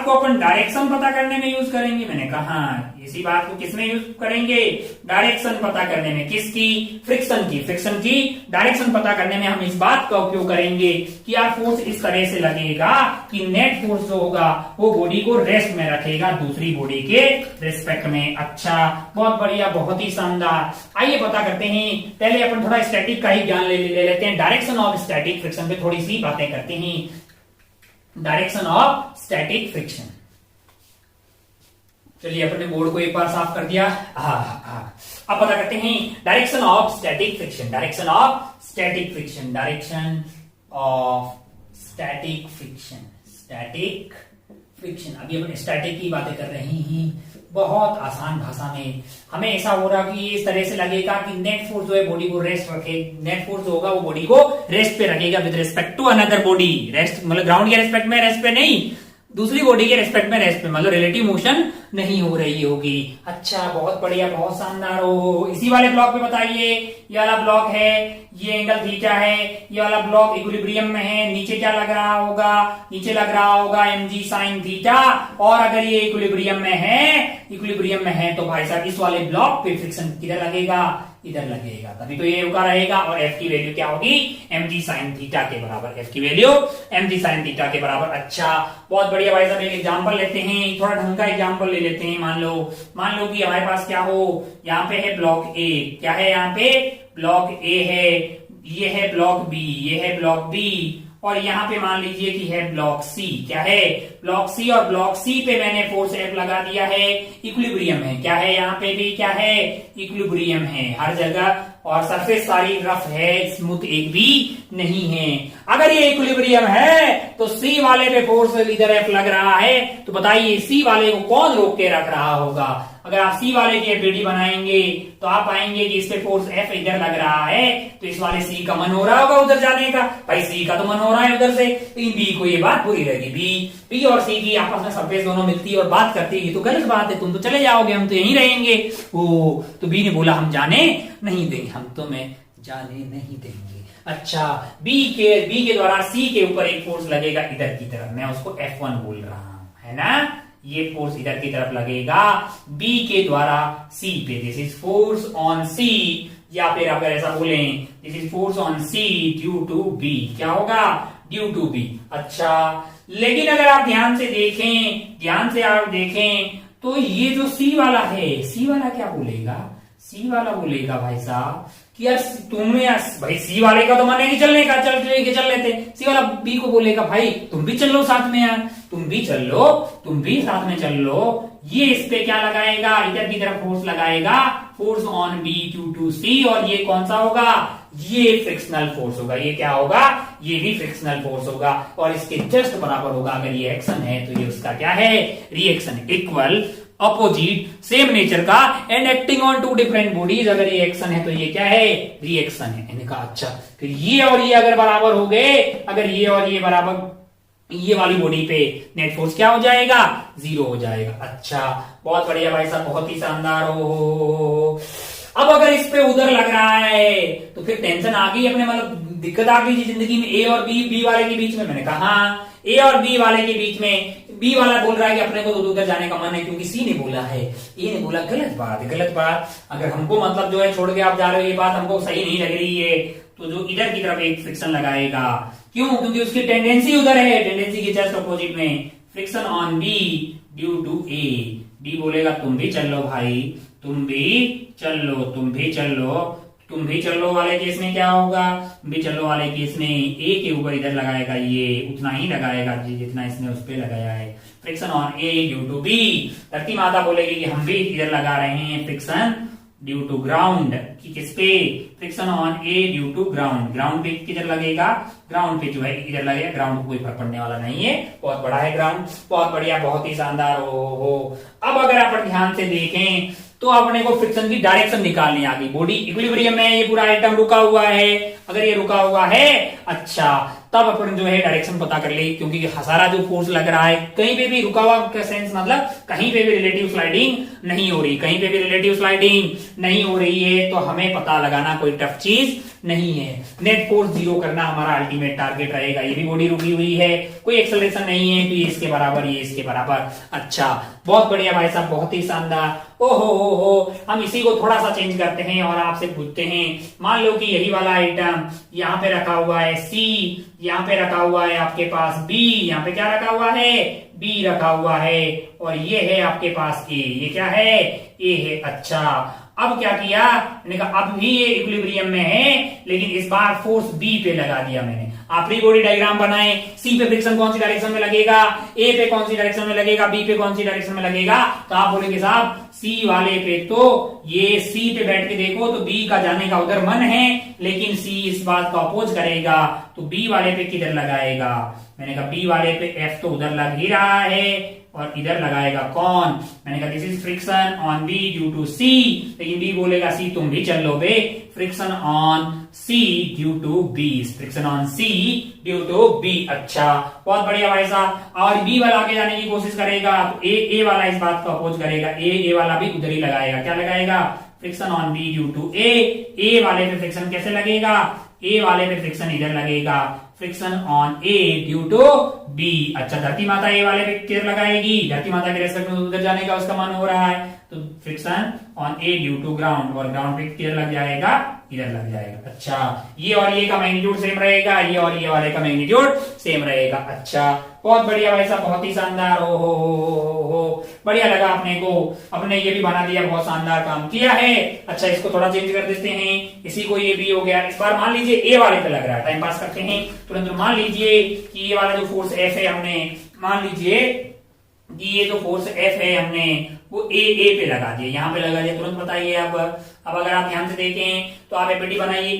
को अपन डायरेक्शन पता करने में यूज करेंगे? मैंने कहा हाँ, इसी बात को किसमें यूज करेंगे, डायरेक्शन पता करने में। किसकी, फ्रिक्शन की डायरेक्शन पता करने में हम इस बात का उपयोग करेंगे कि यार फोर्स इस तरह से लगेगा कि नेट फोर्स जो होगा वो बॉडी को रेस्ट में रखेगा दूसरी बॉडी के रिस्पेक्ट में। अच्छा, बहुत बढ़िया, बहुत ही शानदार। आइए पता करते हैं, पहले अपन थोड़ा स्टैटिक का ही ज्ञान ले लेते हैं। डायरेक्शन ऑफ स्टैटिक फ्रिक्शन पे थोड़ी सी बातें करते हैं। डायरेक्शन ऑफ स्टैटिक फ्रिक्शन, चलिए अपने बोर्ड को एक बार साफ कर दिया। अब पता करते हैं direction of static friction. Direction of static friction, direction of static friction, static friction. अभी अपन स्टैटिक की बातें कर रहे हैं, बहुत आसान भाषा में। हमें ऐसा हो रहा कि इस तरह से लगेगा कि नेट फोर्स जो है बॉडी को रेस्ट रखे, नेट फोर्स जो होगा वो बॉडी को रेस्ट पे रखेगा with respect to another body. Rest मतलब ग्राउंड के रिस्पेक्ट में, रेस्ट पे नहीं, दूसरी बॉडी के रिस्पेक्ट में रेस्ट पे, मतलब रिलेटिव मोशन नहीं हो रही होगी। अच्छा, बहुत बढ़िया, बहुत शानदार। हो इसी वाले ब्लॉक पे बताइए, ये वाला ब्लॉक है, ये एंगल थीटा है, ये वाला ब्लॉक इक्विलिब्रियम में है, नीचे क्या लग रहा होगा, नीचे लग रहा होगा mg sin थीटा। और अगर ये इक्विलिब्रियम में है तो भाई साहब इस वाले ब्लॉक पे फ्रिक्शन किधर लगेगा, इधर लगेगा, तभी तो ये रुका रहेगा। और f की वैल्यू क्या होगी, mg sin थीटा के बराबर, f की वैल्यू mg sin थीटा के बराबर। अच्छा, बहुत बढ़िया भाई साहब, एक एग्जांपल लेते हैं, थोड़ा ढंग का एग्जांपल ले लेते हैं। मान लो कि हमारे पास क्या हो, यहाँ पे है ब्लॉक ए, क्या है यहाँ पे, ब्लॉक ए है, ये है ब्लॉक बी, ये है ब्लॉक बी, और यहाँ पे मान लीजिए कि है ब्लॉक सी। क्या है, ब्लॉक सी, और ब्लॉक सी पे मैंने फोर्स एफ लगा दिया है, इक्विलिब्रियम है। क्या है, यहाँ पे भी क्या है, इक्विलिब्रियम है हर जगह, और सरफेस सारी रफ है, स्मूथ एक भी नहीं है। अगर ये इक्विलिब्रियम है तो सी वाले पे फोर्स इधर एफ लग रहा है, तो बताइए सी वाले को कौन रोक के रख रहा होगा। अगर आप सी वाले की एफबीडी बनाएंगे तो आप पाएंगे कि इस पे फोर्स एफ इधर लग रहा है, तो इस वाले सी का मन हो रहा होगा उधर जाने का, भाई सी का तो मन हो रहा है उधर से, इन बी को ये बात बुरी रहेगी। बी और सी की आपस में सरफेस दोनों मिलती है और बात करती है, ये तो गलत बात है, तुम तो चले जाओगे, हम तो यहीं रहेंगे। ओ, तो बी ने बोला हम जाने नहीं देंगे, हम तुम्हें जाने नहीं देंगे। अच्छा, बी के द्वारा सी के ऊपर एक फोर्स लगेगा इधर की तरफ, मैं उसको F1 बोल रहा हूं, है ना। ये फोर्स इधर की तरफ लगेगा बी के द्वारा सी पे, this is force on C, या फिर अगर ऐसा बोलें this is force on C due to B. क्या होगा, ड्यू टू बी। अच्छा, लेकिन अगर आप ध्यान से आप देखें तो ये जो सी वाला है, सी वाला क्या बोलेगा, सी वाला बोलेगा भाई साहब कि यार तुम यार भाई सी वाले का तो मन है कि चलने का, चल लेते। सी वाला बी को बोलेगा भाई तुम भी चल लो साथ में यार, तुम भी चल लो, तुम भी साथ में चल लो। ये इस पे क्या लगाएगा, इधर की तरफ फोर्स लगाएगा, force on B due to C, और ये कौन सा होगा, ये फ्रिक्शनल फोर्स होगा। ये क्या होगा, ये भी फ्रिक्शनल फोर्स होगा, और इसके जस्ट बराबर होगा। अगर ये एक्शन है तो ये उसका क्या है, reaction. Equal, opposite, same nature का, and acting on two different bodies. अगर ये एक्शन है तो ये क्या है, रिएक्शन है। मैंने कहा अच्छा, फिर ये और ये अगर बराबर हो गए, अगर ये और ये बराबर, ये वाली बॉडी पे नेट फोर्स क्या हो जाएगा, 0 हो जाएगा। अच्छा, बहुत बढ़िया भाई साहब, बहुत ही शानदार। हो अब अगर इस पे उधर लग रहा है तो फिर टेंशन आ गई अपने, मतलब दिक्कत आ गई जिंदगी में। ए और बी वाले के बीच में, मैंने कहा हाँ, ए और बी वाले के बीच में बी वाला बोल रहा है कि अपने को तो उधर जाने का मन है, क्योंकि सी ने बोला है, ए ने बोला। गलत बात है, गलत बात। अगर हमको मतलब जो है छोड़ के आप जा रहे हो, ये बात हमको सही नहीं लग रही है, तो जो इधर की तरफ एक फ्रिक्शन लगाएगा। क्यों, क्योंकि उसकी टेंडेंसी उधर है, टेंडेंसी के जस्ट अपोजिट में। Friction on B due to A, B बोलेगा तुम भी चल लो भाई, तुम भी चल लो, तुम भी चल लो। तुम भी चलो वाले केस में क्या होगा, तुम भी चलो वाले केस में ए के ऊपर इधर लगाएगा, ये उतना ही लगाएगा जितना इसने उस पे लगाया है। Friction on A due to B, धरती माता बोलेगी कि हम भी इधर लगा रहे हैं फ्रिक्शन ड्यू टू ग्राउंड, कि किस पे, friction on A due to ground. Ground पे किधर लगेगा, ग्राउंड पे जो है इधर लगेगा, ग्राउंड को कोई फर्क पड़ने वाला नहीं है, बहुत बड़ा है ग्राउंड। बहुत बढ़िया, बहुत ही शानदार। हो अब अगर आप ध्यान से देखें तो अपने को फ्रिक्शन की डायरेक्शन निकालनी आ गई। बॉडी इक्विलिब्रियम में, ये पूरा आइटम रुका हुआ है, अगर ये रुका हुआ है, अच्छा, तब अपन जो है डायरेक्शन पता कर ले, क्योंकि सारा जो फोर्स लग रहा है कहीं पे भी रुका हुआ का सेंस मतलब कहीं पे भी रिलेटिव स्लाइडिंग नहीं हो रही, कहीं पे भी रिलेटिव स्लाइडिंग नहीं हो रही है, तो हमें पता लगाना कोई टफ चीज नहीं है। नेट फोर्स 0 करना हमारा अल्टीमेट टारगेट रहेगा। ये भी बॉडी रुकी हुई है, कोई एक्सेलरेशन नहीं है, तो ये इसके बराबर, ये इसके बराबर। अच्छा, बहुत बढ़िया भाई साहब, बहुत ही शानदार। ओहो, हम इसी को थोड़ा सा चेंज करते हैं और आपसे पूछते हैं, मान लो कि यही वाला आइटम यहाँ पे रखा हुआ है सी, यहाँ पे रखा हुआ है आपके पास बी, यहाँ पे क्या रखा हुआ है, बी रखा हुआ है, और ये है आपके पास ए, ये क्या है, ए है। अच्छा, अब क्या किया, मैंने कहा अब भी ये इक्विलिब्रियम में है, लेकिन इस बार फोर्स बी पे लगा दिया मैंने। आप प्री बॉडी डायग्राम बनाए, सी पे फ्रिक्शन कौन सी डायरेक्शन में लगेगा, ए पे कौन सी डायरेक्शन में लगेगा, बी पे कौन सी डायरेक्शन में लगेगा, तो आप बोलेंगे साहब सी वाले पे तो ये सी पे बैठ के देखो तो बी का जाने का उधर मन है, लेकिन सी इस बात का अपोज करेगा, तो बी वाले पे किधर लगाएगा। मैंने कहा बी वाले पे एफ तो उधर लग ही रहा है, और इधर लगाएगा कौन, मैंने कहा this is friction on B due to C, लेकिन बी बोलेगा सी तुम भी चल लो बे, friction on C due to B, friction on C due to B. अच्छा, बहुत बढ़िया भाई साहब। और बी वाला आगे जाने की कोशिश करेगा, तो ए वाला इस बात का अपोज करेगा, ए वाला भी उधर ही लगाएगा, क्या लगाएगा, friction on B due to A वाले पे फ्रिक्शन कैसे लगेगा, ए वाले पे फ्रिक्शन इधर लगेगा, friction on A due to B. अच्छा, धरती माता ए वाले पे किधर लगाएगी, धरती माता के रेस्पेक्ट में उधर जाने का उसका मन हो रहा है, तो friction on A due to ground, और ग्राउंड पे किधर लग जाएगा, इधर लग जाएगा। अच्छा, ये और ये का मैग्नीट्यूड सेम रहेगा, ये और ये वाले का मैग्नीट्यूड सेम रहेगा। अच्छा, बहुत बढ़िया भाई साहब, बहुत ही शानदार। हो बढ़िया लगा अपने को, अपने ये भी बना दिया, बहुत शानदार काम किया है। अच्छा, इसको थोड़ा चेंज कर देते हैं, इसी को ये बी हो गया। इस बार मान लीजिए ए वाले पे लग रहा है, टाइम पास करते हैं तुरंत। मान लीजिए कि ये वाला जो फोर्स एफ है, हमने मान लीजिए कि ये जो फोर्स एफ है हमने वो ए पे लगा दिया, यहाँ पे लगा दिया, तुरंत बताइए। अब अगर आप ध्यान से देखें तो आप एपीटी बनाइए,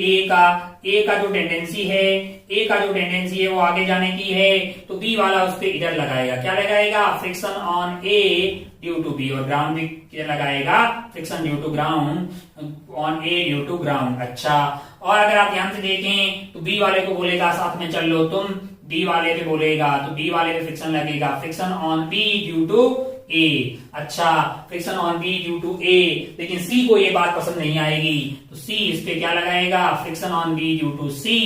ए का जो टेंडेंसी है, ए का जो टेंडेंसी है वो आगे जाने की है, तो बी वाला उस पे इधर लगाएगा, क्या लगाएगा, friction on A due to B, और ग्राउंड भी किधर लगाएगा, friction due to ground on A due to ground. अच्छा, और अगर आप ध्यान से देखें तो बी वाले को बोलेगा साथ में चल लो तुम, बी वाले पे बोलेगा तो बी वाले पे फ्रिक्शन लगेगा, friction on B due to A. अच्छा, friction on B due to A, लेकिन सी को ये बात पसंद नहीं आएगी, तो सी इस पे क्या लगाएगा, friction on B due to C,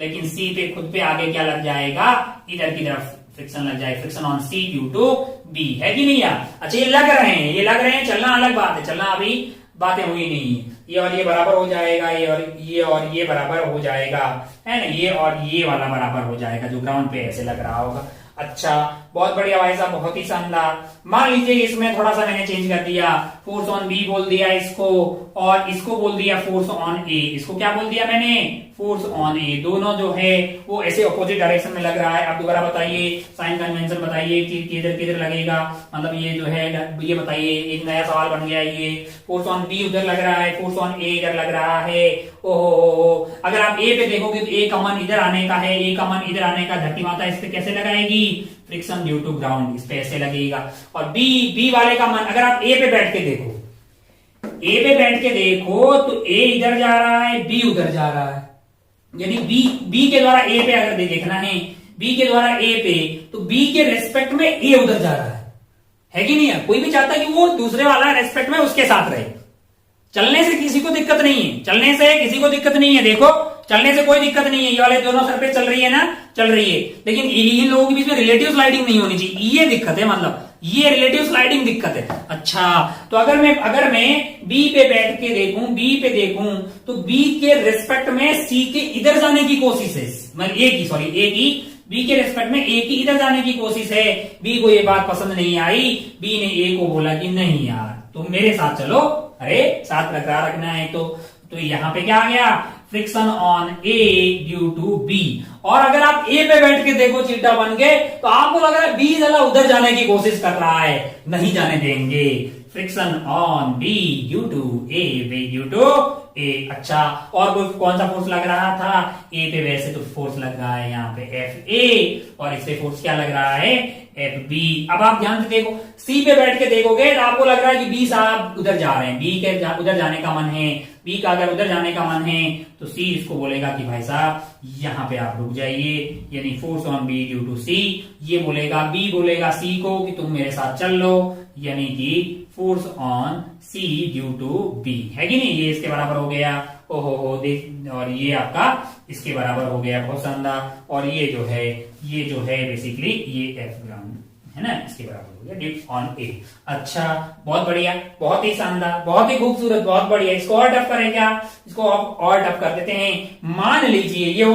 लेकिन सी पे खुद पे आगे क्या लग जाएगा, इधर की तरफ फ्रिक्शन लग जाएगा, friction on C due to B. है कि नहीं यार। अच्छा, ये लग रहे हैं, चलना अलग बात है, चलना अभी बातें हुई नहीं है। ये और ये बराबर हो जाएगा, ये और ये बराबर हो जाएगा, है ना, ये और ये वाला बराबर हो जाएगा जो ग्राउंड पे ऐसे लग रहा होगा। अच्छा, बहुत बढ़िया भाई साहब, बहुत ही शानदार। मान लीजिए इसमें थोड़ा सा मैंने चेंज कर दिया, फोर्स ऑन बी बोल दिया इसको, और इसको बोल दिया फोर्स ऑन ए। इसको क्या बोल दिया मैंने, फोर्स ऑन ए। दोनों जो है वो ऐसे ऑपोजिट डायरेक्शन में लग रहा है। आप दोबारा बताइए, साइन कन्वेंशन बताइए कि किधर किधर लगेगा, मतलब ये जो है ये बताइए, एक नया सवाल बन गया। ये फोर्स ऑन बी उधर लग रहा है, फोर्स ऑन ए इधर लग रहा है। ओहो, अगर आप ए पे देखोगे तो ए कॉमन इधर आने का है, ए कॉमन इधर आने का, धरती माता इस पे कैसे लगाएगी, फ्रिक्शन ड्यू टू ग्राउंड, इस पे ऐसे लगेगा। और बी वाले का मन, अगर आप ए पे बैठ के देखो, ए पे बैठ के देखो तो ए इधर जा रहा है, बी उधर जा रहा है। यानी बी के द्वारा ए पे अगर देखना है, बी के द्वारा ए पे, तो बी के रेस्पेक्ट में ए उधर जा रहा है कि नहीं है। कोई भी चाहता है कि वो दूसरे वाला रेस्पेक्ट में उसके साथ रहे। चलने से किसी को दिक्कत नहीं है, चलने से किसी को दिक्कत नहीं है। देखो चलने से कोई दिक्कत नहीं है, ये वाले दोनों सरफेस चल रही है ना, चल रही है। लेकिन इन लोगों के बीच में रिलेटिव स्लाइडिंग नहीं होनी चाहिए, ये दिक्कत है, मतलब ये रिलेटिव स्लाइडिंग दिक्कत है। अच्छा, तो अगर मैं बी पे बैठ के देखूं, बी पे देखूं, तो बी के रिस्पेक्ट में सी के इधर जाने की कोशिश है, मतलब ए की बी के रिस्पेक्ट में ए की इधर जाने की कोशिश है। बी को ये बात पसंद नहीं आई, बी ने ए को बोला कि नहीं यार तुम मेरे साथ चलो, अरे साथ रखना है। तो यहां पे क्या आ गया, friction on A due to B. और अगर आप ए पे बैठ के देखो चीटा बन के, तो आपको लग रहा है बी जरा उधर जाने की कोशिश कर रहा है, नहीं जाने देंगे। Friction on B due to A, B due to A. अच्छा, और कोई कौन सा फोर्स लग रहा था, ए पे वैसे तो फोर्स लग रहा है यहाँ पे एफ ए, और इस पे फोर्स क्या लग रहा है, एफ बी। अब आप ध्यान से देखो, सी पे बैठ के देखोगे तो आपको लग रहा है कि बी साहब उधर जा रहे हैं, बी के उधर जाने का मन है, बी का अगर उधर जाने का मन है तो सी इसको बोलेगा कि भाई साहब यहां पे आप रुक जाइए, यानी force on B due to C. ये बोलेगा, बी बोलेगा सी को कि तुम मेरे साथ चल लो, यानी कि force on C due to B, है कि नहीं। ये इसके बराबर हो गया, ओहो देख, और ये आपका इसके बराबर हो गया, बहुत शानदार। और ये जो है बेसिकली ये एफ ग्राउंड है ना, इसके बराबर हो गया डिप ऑन ए। अच्छा, बहुत बढ़िया, बहुत ही शानदार, बहुत ही खूबसूरत, बहुत बढ़िया। इसको और टफ करें क्या, इसको और टफ कर देते हैं। मान लीजिए ये हो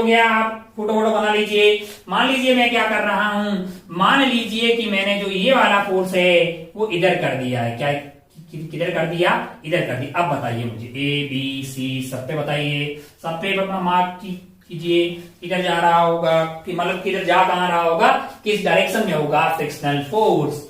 गया, आप फोटो बना लीजिए। मान लीजिए मैं क्या कर रहा हूं, मान लीजिए कि मैंने जो ये वाला फोर्स है वो इधर कर दिया है, क्या किधर कर दिया, इधर कर दिया। अब बताइए मुझे ए बी सी सब पे बताइए, सब पे अपना मार्क कीजिए, किधर जा रहा होगा, कि मतलब किधर जा कहां रहा होगा, किस डायरेक्शन में होगा फ्रिक्शनल फोर्स।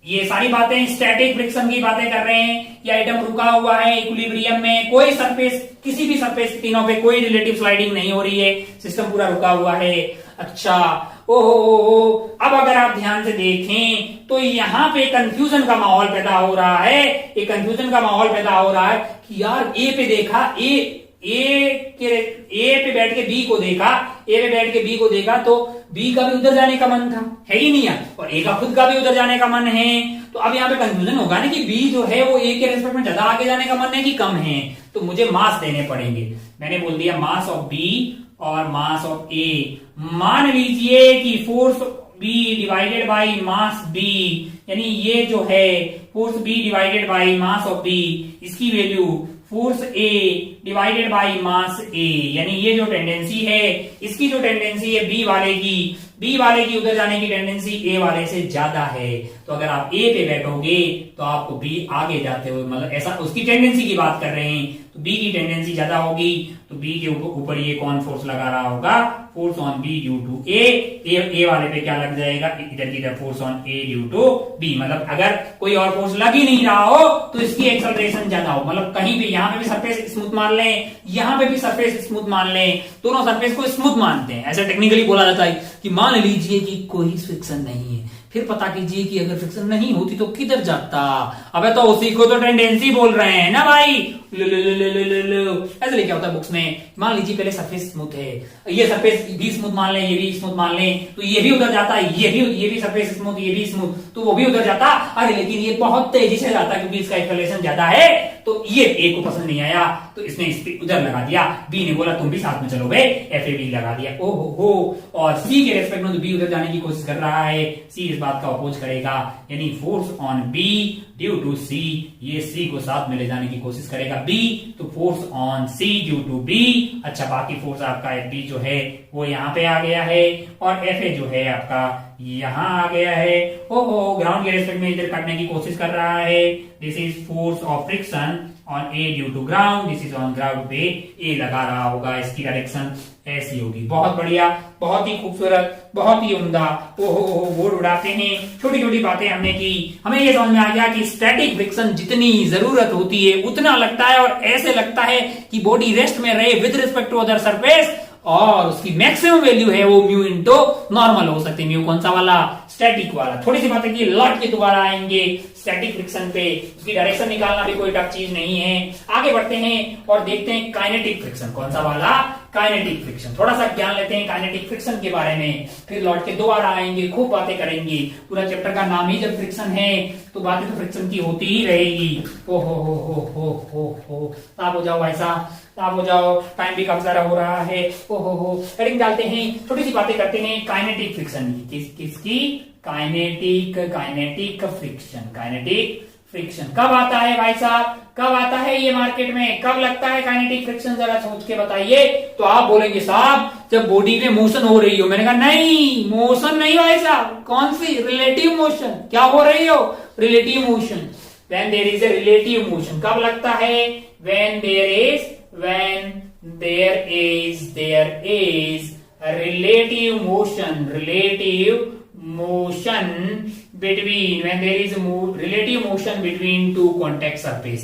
ये सारी बातें स्टैटिक फ्रिक्शन की बातें कर रहे हैं। ये आइटम रुका हुआ है इक्विलिब्रियम में, कोई सरफेस, किसी भी सरफेस तीनों पे कोई रिलेटिव स्लाइडिंग नहीं हो रही है, सिस्टम पूरा रुका हुआ है। अच्छा, ओहो, अब अगर आप ध्यान से देखें तो यहाँ पे कंफ्यूजन का माहौल पैदा हो रहा है, एक कंफ्यूजन का माहौल पैदा हो रहा है कि यार ए पे देखा, ए पे बैठ के बी को देखा, ए पे बैठ के बी को देखा तो बी का भी उधर जाने का मन था, है ही नहीं है, और ए का खुद का भी उधर जाने का मन है। तो अब यहाँ पे कंफ्यूजन होगा ना कि बी जो है वो ए के रेस्पेक्ट में ज्यादा आगे जाने का मन है कि कम है, तो मुझे मास देने पड़ेंगे। मैंने बोल दिया मास ऑफ बी और मास ऑफ ए। मान लीजिए कि force B divided by mass B, यानी ये जो है force B divided by mass of B, इसकी value force A divided by mass A, यानी ये जो टेंडेंसी है, इसकी जो टेंडेंसी है बी वाले की उधर जाने की टेंडेंसी ए वाले से ज्यादा है। तो अगर आप ए पे बैठोगे तो आपको बी आगे जाते हुए, मतलब ऐसा उसकी टेंडेंसी की बात कर रहे हैं, तो बी की टेंडेंसी ज्यादा होगी, तो बी के ऊपर ये कौन फोर्स लगा रहा होगा, force on B due to A वाले पे क्या लग जाएगा, इधर की तरफ force on A due to B. मतलब अगर कोई और फोर्स लग ही नहीं रहा हो तो इसकी एक्सेलरेशन ज्यादा हो, मतलब कहीं भी, यहाँ पे भी सरफेस स्मूथ मान लें, यहाँ पे भी सरफेस स्मूथ मान लें, दोनों सरफेस को स्मूथ मानते हैं, ऐसा टेक्निकली बोला जाता है कि मान लीजिए कि कोई फ्रिक्शन नहीं है, फिर पता कीजिए कि अगर फ्रिक्शन नहीं होती तो किधर जाता। अबे तो उसी को तो टेंडेंसी बोल रहे हैं ना भाई, ऐसे लिखा होता है बुक्स में। मान लीजिए पहले सरफेस स्मूथ है, ये सरफेस भी स्मूथ मान लें, ये भी स्मूथ मान लें, तो ये भी उधर जाता है, ये भी सरफेस स्मूथ, ये भी स्मूथ, तो वो भी उधर जाता। अरे लेकिन ये बहुत तेजी से जाता है क्योंकि इसका एक्सेलरेशन ज्यादा है, तो ये ए को पसंद नहीं आया तो इसने इस पे उधर लगा दिया, बी ने बोला तुम भी साथ में चलो भाई, एफ ए बी लगा दिया। ओ हो, और सी के रेस्पेक्ट में तो बी उधर जाने की कोशिश कर रहा है, सी इस बात का अपोज करेगा, यानी force on B due to C, ये सी को साथ में ले जाने की कोशिश करेगा बी, तो force on C due to B. अच्छा, बाकी फोर्स आपका एफ बी जो है वो यहाँ पे आ गया है, और एफ ए जो है आपका यहाँ आ गया है। ओहो, ग्राउंड के रेस्पेक्ट में इधर करने की कोशिश कर रहा है। This is force of friction on A due to ground, this is on ground पे ए लगा रहा होगा, इसकी डायरेक्शन ऐसी होगी। बहुत बढ़िया, बहुत ही खूबसूरत, बहुत ही उम्दा। ओहो, बोर्ड उड़ाते हैं। छोटी छोटी बातें हमने की, हमें ये समझ में आ गया कि स्टैटिक फ्रिक्शन जितनी जरूरत होती है उतना लगता है, और ऐसे लगता है कि बॉडी रेस्ट में रहे with respect to other surface, और उसकी मैक्सिमम वैल्यू है वो म्यू इनटू नॉर्मल हो सकती है। म्यू कौन सा वाला? स्टैटिक वाला। थोड़ी सी बातें की, लौट के दोबारा आएंगे स्टैटिक फ्रिक्शन पे, उसकी डायरेक्शन निकालना भी कोई टफ चीज नहीं है। आगे बढ़ते हैं और देखते हैं काइनेटिक फ्रिक्शन। कौन सा वाला? Kinetic friction. थोड़ा सा ज्ञान लेते हैं काइनेटिक फ्रिक्शन के बारे में, फिर लौट के दोबारा आएंगे, खूब बातें करेंगे। पूरा चैप्टर का नाम ही जब फ्रिक्शन है तो बातें तो फ्रिक्शन की होती ही रहेगी। ओ हो, साफ हो जाओ भाई साहब, साफ हो जाओ, टाइम भी कब सारा हो रहा है। ओ हो, हेडिंग डालते हैं, छोटी सी बातें करते हैं काइनेटिक फ्रिक्शन की। किसकी? Kinetic friction. काइनेटिक फ्रिक्शन कब आता है भाई साहब? कब आता है ये मार्केट में? कब लगता है काइनेटिक फ्रिक्शन? जरा सोच के बताइए। तो आप बोलेंगे साहब जब बॉडी में मोशन हो रही हो। मैंने कहा नहीं, मोशन नहीं भाई साहब। कौन सी? Relative motion. क्या हो रही हो? Relative motion. When there is a relative motion. कब लगता है? When there is a relative motion between, when there is a relative motion between two contact surfaces,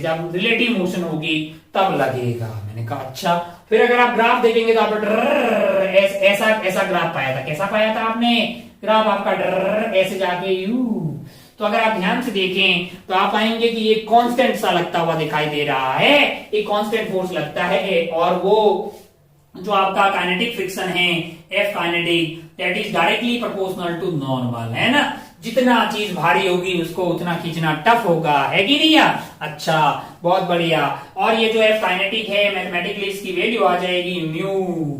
जब रिलेटिव मोशन होगी तब लगेगा। मैंने कहा अच्छा। फिर अगर आप ग्राफ देखेंगे तो आप ऐसा ग्राफ पाया था। कैसा पाया था आपने? ग्राफ आपका ऐसे जाके यू। तो अगर आप ध्यान से देखें तो आप पाएंगे कि ये कांस्टेंट सा लगता हुआ दिखाई दे रहा है, एक कांस्टेंट फोर्स लगता है, और वो जो आपका काइनेटिक फ्रिक्शन है F kinetic, that is directly proportional to normal, है ना। जितना चीज भारी होगी उसको उतना खींचना टफ होगा, है कि नहीं यार? अच्छा, बहुत बढ़िया। और ये जो एफ काइनेटिक है, मैथमेटिकली इसकी वैल्यू आ जाएगी म्यू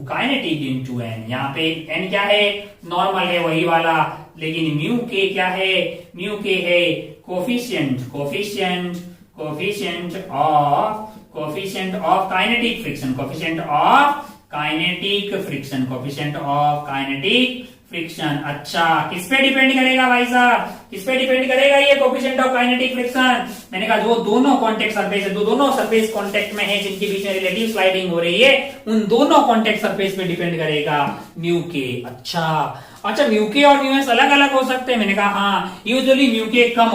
काइनेटिक इनटू एन। यहाँ पे एन क्या है? नॉर्मल है वही वाला, लेकिन म्यू के क्या है? म्यू के है कोफिशिएंट ऑफ काइनेटिक फ्रिक्शन। अच्छा, किस पे डिपेंड करेगा भाई साहब? किस पे डिपेंड करेगा ये कोफिशिएंट ऑफ काइनेटिक फ्रिक्शन? मैंने कहा जो दोनों कांटेक्ट सरफेस है, दोनों सरफेस कांटेक्ट में है, जिनके बीच में रिलेटिव स्लाइडिंग हो रही है, उन दोनों कांटेक्ट सरफेस पे डिपेंड करेगा म्यू के। अच्छा, म्यू के और म्यू एस अलग अलग हो सकते हैं। मैंने कहा हाँ, यूजुअली म्यू के कम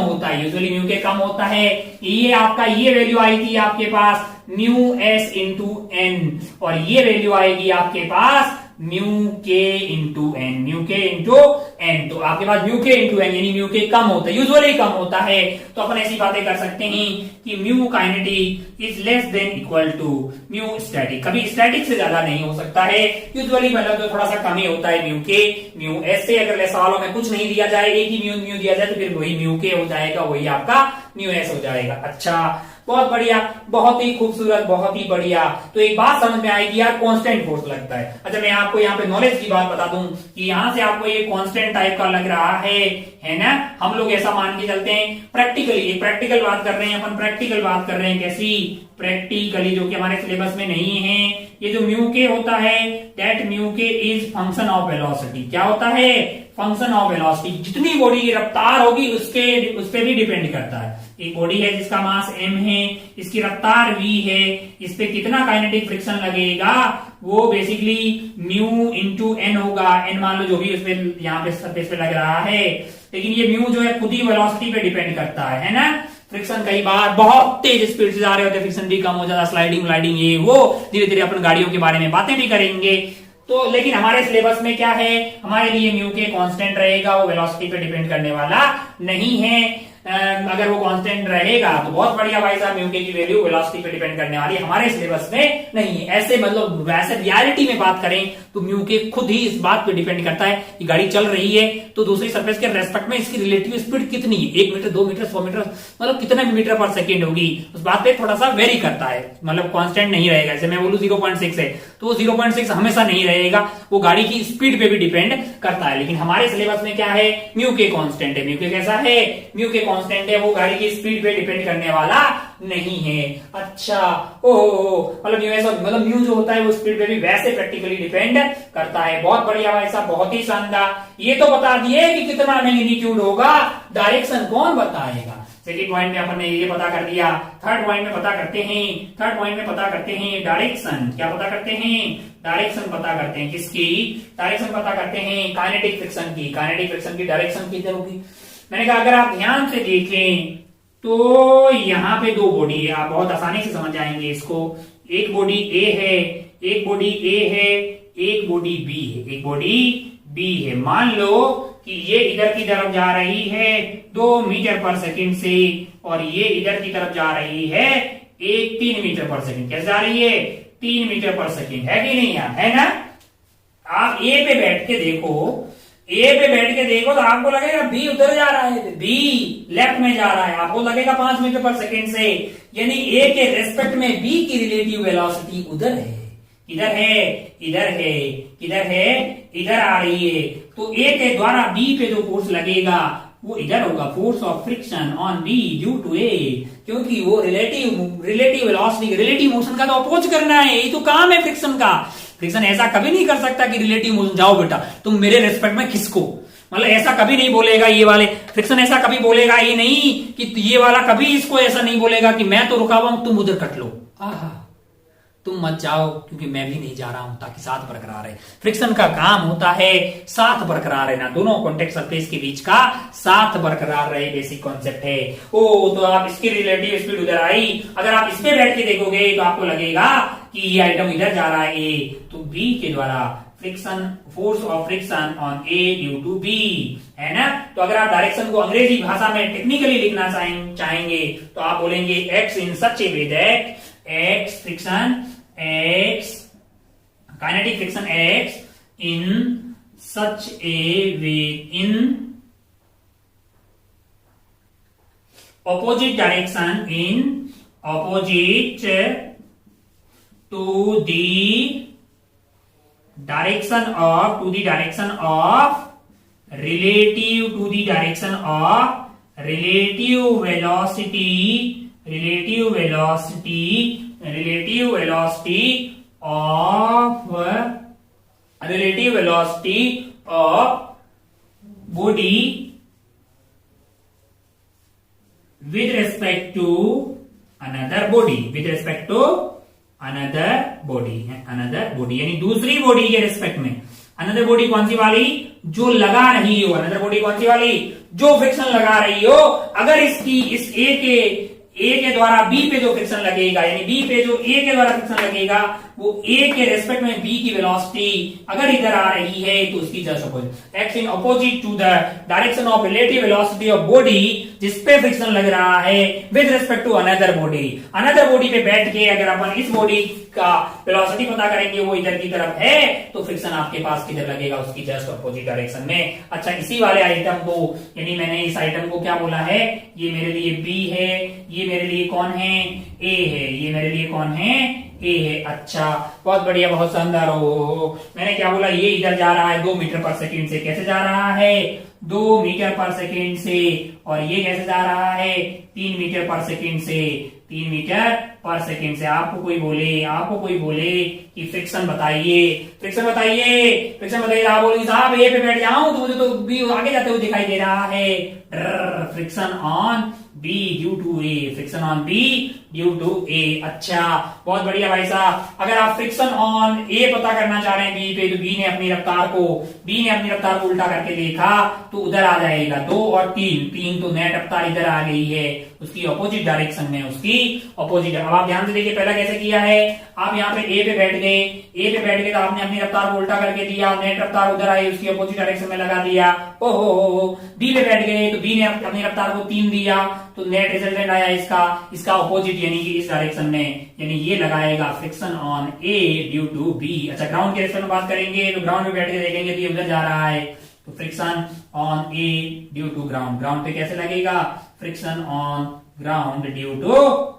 होता है। ये आपका ये वैल्यू आई थी आपके पास म्यू एस इंटू एन, और ये वैल्यू आएगी आपके पास म्यू के इंटू एन। तो आपके पास म्यू के इंटू एन, यानी म्यू के कम होता है, यूजुअली कम होता है। तो अपन ऐसी बातें कर सकते हैं कि mu kinetic is less than equal to mu static. कभी स्टैटिक से ज्यादा नहीं हो सकता है, यूजुअली मतलब तो थोड़ा सा कम ही होता है म्यू के। म्यू एस से अगर सवालों में कुछ नहीं दिया जाए, एक ही म्यू दिया जाए, तो फिर वही म्यू के हो जाएगा, वही आपका म्यू एस हो जाएगा। अच्छा, बहुत बढ़िया, बहुत ही खूबसूरत, बहुत ही बढ़िया। तो एक बात समझ में आएगी यार, कांस्टेंट फोर्स लगता है। अच्छा, मैं आपको यहाँ पे नॉलेज की बात बता दूं कि यहाँ से आपको ये कांस्टेंट टाइप का लग रहा है ना। हम लोग ऐसा मान के चलते हैं प्रैक्टिकली, प्रैक्टिकल बात कर रहे हैं अपन, प्रैक्टिकल बात कर रहे हैं। कैसी? प्रैक्टिकली, जो कि हमारे सिलेबस में नहीं है। ये जो म्यू के होता है, दैट म्यू के इज फंक्शन ऑफ वेलोसिटी। क्या होता है? Function of velocity. जितनी बॉडी की रफ्तार होगी उस पे भी डिपेंड करता है। एक बॉडी है जिसका मास m है, इसकी रफ्तार v है, इस पे कितना काइनेटिक फ्रिक्शन लगेगा, वो बेसिकली म्यू इंटू एन होगा। एन मान लो जो भी उसपे यहाँ पे सरफेस पे लग रहा है, लेकिन ये म्यू जो है खुद ही वेलोसिटी पे डिपेंड करता है ना। फ्रिक्शन कई बार बहुत तेज स्पीड से जा रहे होते, फ्रिक्शन भी कम हो जाता, स्लाइडिंग ये वो। धीरे धीरे अपन गाड़ियों के बारे में बातें भी करेंगे। तो लेकिन हमारे सिलेबस में क्या है, हमारे लिए म्यू के कांस्टेंट रहेगा, वो वेलोसिटी पे डिपेंड करने वाला नहीं है। अगर वो कांस्टेंट रहेगा तो बहुत बढ़िया भाई साहब, म्यू के की वैल्यू वेलोसिटी पे डिपेंड करने वाली, हमारे सिलेबस में नहीं है। ऐसे मतलब वैसे रियलिटी में बात करें तो म्यू के खुद ही इस बात पे डिपेंड करता है कि गाड़ी चल रही है तो दूसरी सरफेस के रेस्पेक्ट में इसकी रिलेटिव स्पीड कितनी है, 1 मीटर 2 मीटर 100 मीटर, मतलब कितना मीटर पर सेकेंड होगी, उस बात पे थोड़ा सा वेरी करता है, मतलब कांस्टेंट नहीं रहेगा। जैसे मैं बोलूं 0.6 है तो वो 0.6 हमेशा नहीं रहेगा, वो गाड़ी की स्पीड पे भी डिपेंड करता है। लेकिन हमारे सिलेबस में क्या है, म्यू के कांस्टेंट है। म्यू के कैसा है, म्यू के कांस्टेंट है, वो गाड़ी की स्पीड पे डिपेंड करने वाला नहीं है। अच्छा, मतलब म्यू ऐसा, मतलब म्यू जो होता है वो स्पीड पे भी वैसे प्रैक्टिकली डिपेंड करता है। बहुत बढ़िया भाई साहब, बहुत ही शानदार। ये तो बता दिए कि कितना मैग्नीट्यूड होगा, डायरेक्शन कौन बताएगा। सेकेंड पॉइंट में अपन ने ये पता कर दिया। थर्ड पॉइंट में पता करते हैं डायरेक्शन। क्या पता करते हैं, डायरेक्शन पता करते हैं। किसकी डायरेक्शन पता करते हैं, काइनेटिक फ्रिक्शन की। काइनेटिक फ्रिक्शन की डायरेक्शन किधर होगी, मैंने कहा अगर आप ध्यान से देखें तो यहाँ पे 2 बॉडी है, आप बहुत आसानी से समझ जाएंगे इसको। एक बॉडी ए है, एक बॉडी ए है, एक बॉडी बी है, एक बॉडी बी है। मान लो कि ये इधर की तरफ जा रही है 2 मीटर पर सेकंड से, और ये इधर की तरफ जा रही है 3 मीटर पर सेकंड। कैसे जा रही है, 3 मीटर पर सेकंड, है कि नहीं यार, है ना। आप ए पे बैठ के देखो, तो आपको लगेगा बी उधर जा रहा है, बी लेफ्ट में जा रहा है, आपको लगेगा 5 मीटर पर सेकंड से, यानी ए के रेस्पेक्ट में बी की रिलेटिव वेलोसिटी उधर है। इधर है, इधर है, किधर है, इधर आ रही है। तो ए के द्वारा बी पे जो फोर्स लगेगा वो इधर होगा, force of friction on B due to A, क्योंकि वो रिलेटिव वेलोसिटी, रिलेटिव मोशन का तो अपोज करना है, ये तो काम है फ्रिक्शन का। फ्रिक्शन ऐसा कभी नहीं कर सकता कि रिलेटिव मोशन, जाओ बेटा तुम मेरे रेस्पेक्ट में खिसको, मतलब ऐसा कभी नहीं बोलेगा। ये वाले फ्रिक्शन ऐसा कभी बोलेगा ये नहीं कि ये वाला कभी इसको ऐसा नहीं बोलेगा कि मैं तो रुका हुआ हूं तुम उधर कट लो, आहा तुम मत जाओ क्योंकि मैं भी नहीं जा रहा हूं, ताकि साथ बरकरार रहे। फ्रिक्शन का काम होता है साथ बरकरार रहना, दोनों कॉन्टेक्ट सरफेस के बीच का साथ बरकरार रहे, बेसिक कॉन्सेप्ट है। तो आप इसकी रिलेटिव स्पीड उधर आई, अगर आप इस पे बैठ के देखोगे तो आपको लगेगा कि ये आइटम इधर जा रहा है ए, तो बी के द्वारा friction, force of friction on A due to B, है ना। तो अगर आप डायरेक्शन को अंग्रेजी भाषा में टेक्निकली लिखना चाहेंगे तो आप बोलेंगे x in such a way that x friction, x kinetic friction x in such a way, in opposite direction, in opposite to the direction of, to the direction of relative, to the direction of relative velocity, relative velocity, relative velocity of, relative velocity of body with respect to another body, with respect to another body, another body यानी दूसरी बॉडी के रेस्पेक्ट में। अनदर बॉडी कौन सी वाली, जो लगा रही हो, अनदर बॉडी कौन सी वाली, जो फ्रिक्शन लगा रही हो। अगर इसकी इस ए के द्वारा बी पे जो फ्रिक्शन लगेगा, यानी बी पे जो ए के द्वारा फ्रिक्शन लगेगा, वो ए के रेस्पेक्ट में बी की वेलोसिटी अगर इधर आ रही है तो उसकी just opposite, act in opposite to the direction of relative velocity of body जिसपे फ्रिक्शन लग रहा है with respect to another body. Another body पे बैठ के अगर अपन इस बॉडी का वेलोसिटी पता करेंगे, वो इधर की तरफ है, तो फ्रिक्शन आपके पास किधर लगेगा, उसकी जस्ट अपोजिट डायरेक्शन में। अच्छा, इसी वाले आइटम को, यानी मैंने इस आइटम को क्या बोला है, ये मेरे लिए बी है, ये मेरे लिए कौन है, ए है, ये मेरे लिए कौन है, ए है। अच्छा, बहुत बढ़िया, बहुत शानदार। हो मैंने क्या बोला, ये इधर जा रहा है 2 मीटर पर सेकेंड से, कैसे जा रहा है, 2 मीटर पर सेकेंड से, और ये कैसे जा रहा है, 3 मीटर पर सेकेंड से, 3 मीटर पर सेकेंड से। आपको कोई बोले कि फ्रिक्शन बताइए, फ्रिक्शन बताइए, आप बोलेंगे साहब ए पे बैठ जाऊं तो मुझे तो बी आगे जाते हुए दिखाई दे रहा है। Friction on B due to A, friction on B due to A. अच्छा, बहुत बढ़िया भाई साहब। अगर आप फ्रिक्शन ऑन ए पता करना चाह रहे हैं बी पे, तो बी ने अपनी रफ्तार को उल्टा करके देखा तो उधर आ जाएगा 2 और 3 तो नेट रफ्तार इधर आ गई है, उसकी अपोजिट डायरेक्शन में, उसकी अपोजिट। अब आप ध्यान से देखिए पहला कैसे किया है। आप यहाँ पे ए पे बैठ गए तो आपने अपनी रफ्तार को उल्टा करके दिया, नेट रफ्तार उधर आई, उसकी अपोजिट डायरेक्शन में लगा दिया। ओहो, बी पे बैठ गए तो बी ने अपनी रफ्तार को 3 दिया, तो नेट रिजल्टेंट आया इसका अपोजिट यानी कि इस डायरेक्शन में, यानी ये लगाएगा friction on A due to B. अच्छा, ग्राउंड के रिस्पेक्ट में बात करेंगे तो ग्राउंड पे बैठ के देखेंगे तो ये उधर जा रहा है, तो friction on A due to ground पे कैसे लगेगा, friction on ground due to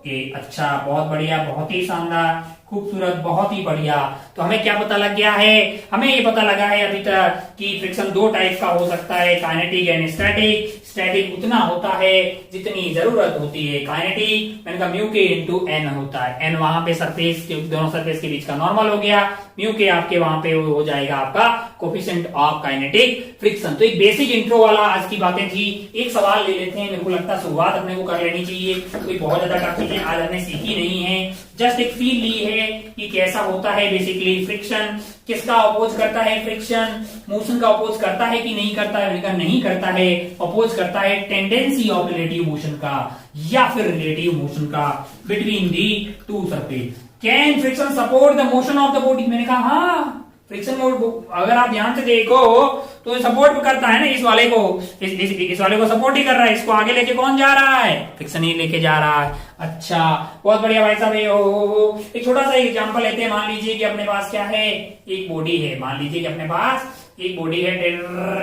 A. अच्छा, बहुत बढ़िया, बहुत ही शानदार, खूबसूरत, बहुत ही बढ़िया। तो हमें क्या पता लग गया है, हमें ये पता लगा है अभी तक कि फ्रिक्शन 2 टाइप का हो सकता है, काइनेटिक एंड स्टैटिक। स्टैटिक उतना होता है जितनी जरूरत होती है, काइनेटिक मैंने कहा म्यू के इंटू एन होता है। एन वहां पे सरफेस के दोनों सरफेस के बीच का नॉर्मल हो गया, म्यू के आपके वहां पे हो जाएगा आपका कोफिशिएंट ऑफ काइनेटिक फ्रिक्शन। तो एक बेसिक इंट्रो वाला आज की बातें थी। एक सवाल ले लेते हैं, मेरे को लगता है शुरुआत अपने को कर लेनी चाहिए, कोई बहुत ज्यादा टफ चीजें आज हमने सीखी नहीं है, जस्ट एक फील ली है कि कैसा होता है बेसिकली फ्रिक्शन, किसका अपोज करता है फ्रिक्शन, मोशन का अपोज करता है कि नहीं करता है, उनका नहीं करता है, अपोज करता है टेंडेंसी ऑफ रिलेटिव मोशन का या फिर रिलेटिव मोशन का between the two surface. Can friction support the motion of the body? मैंने कहा हाँ, फ्रिक्शन अगर आप ध्यान से देखो तो सपोर्ट करता है ना इस वाले को, इस वाले को सपोर्ट ही कर रहा है, इसको आगे लेके कौन जा रहा है, फ्रिक्शन ही लेके जा रहा है। अच्छा, बहुत बढ़िया भाई साहब। एक छोटा सा एग्जांपल लेते हैं। मान लीजिए कि अपने पास क्या है, एक बॉडी है, मान लीजिए कि अपने पास एक बॉडी है,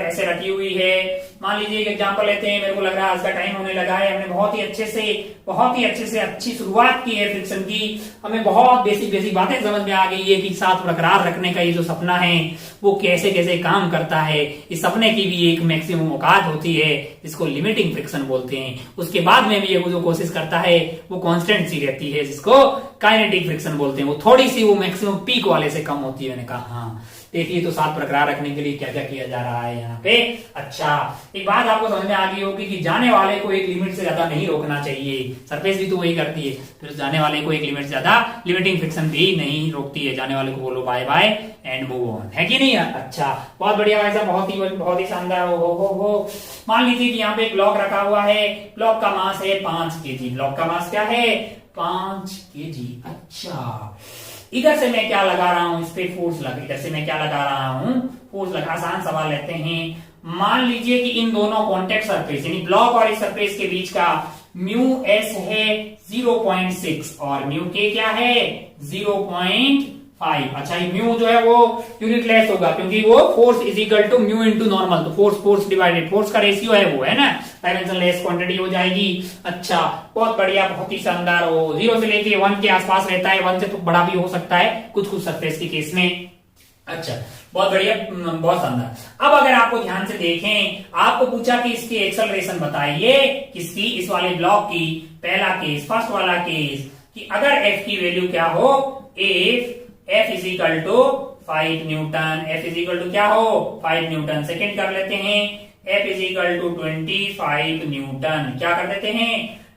ऐसे रखी हुई है। मान लीजिए एक एग्जांपल लेते हैं, मेरे को लग रहा है आज का टाइम होने लगा है, हमने बहुत ही अच्छे से अच्छी शुरुआत की है फ्रिक्शन की, हमें बहुत बेसिक बातें समझ में आ गई है कि साथ बरकरार रखने का ये जो सपना है वो कैसे कैसे काम करता है। इस सपने की भी एक मैक्सिमम औकात होती है जिसको लिमिटिंग फ्रिक्शन बोलते हैं। उसके बाद में भी ये जो कोशिश करता है वो कांस्टेंट सी रहती है, जिसको काइनेटिक फ्रिक्शन बोलते हैं। वो थोड़ी सी वो मैक्सिमम पीक वाले से कम होती है। मैंने कहा हाँ, देखिए तो साथ बरकरार रखने के लिए क्या क्या किया जा रहा है यहाँ पे। अच्छा, एक बात आपको समझ में आ गई होगी कि जाने वाले को एक लिमिट से ज्यादा नहीं रोकना चाहिए। सरफेस भी तो वही करती है, फिर जाने वाले को एक लिमिट से ज्यादा लिमिटिंग फ्रिक्शन भी नहीं रोकती है। जाने वाले को बोलो bye bye and move on, है कि नहीं? अच्छा, बहुत बढ़िया भाई साहब, बहुत ही शानदार। हो मान लीजिए कि यहाँ पे एक ब्लॉक रखा हुआ है, ब्लॉक का मास है 5 kg। ब्लॉक का मास क्या है? 5 kg। अच्छा, इधर से मैं क्या लगा रहा हूं, इस पे फोर्स लगा, इधर से मैं क्या लगा रहा हूं, फोर्स लगा। आसान सवाल लेते हैं। मान लीजिए कि इन दोनों कॉन्टेक्ट सरफेस यानी ब्लॉक और इस सरफेस के बीच का म्यू एस है 0.6 और म्यू के क्या है 0.5। अच्छा, ये म्यू जो है वो यूनिटलेस होगा क्योंकि वो force is equal to mu into normal, तो फोर्स डिवाइडेड फोर्स का रेशियो है वो, है ना, डायमेंशनलेस क्वांटिटी हो जाएगी। अच्छा, बहुत बढ़िया, बहुत ही शानदार। हो 0 से लेके 1 के आसपास रहता है, 1 से तो बड़ा भी हो सकता है कुछ सरफेस के केस में। अच्छा, बहुत बढ़िया, बहुत शानदार। अब अगर आपको ध्यान से देखें, आपको पूछा कि इसकी एक्सेलरेशन बताइए, किसकी, इस वाले ब्लॉक की। पहला केस, फर्स्ट वाला केस, कि अगर एफ की वैल्यू क्या हो, F is equal to 5 newton, F is equal to क्या हो 5 न्यूटन। सेकेंड कर लेते हैं, F is equal to 25 newton. क्या कर देते हैं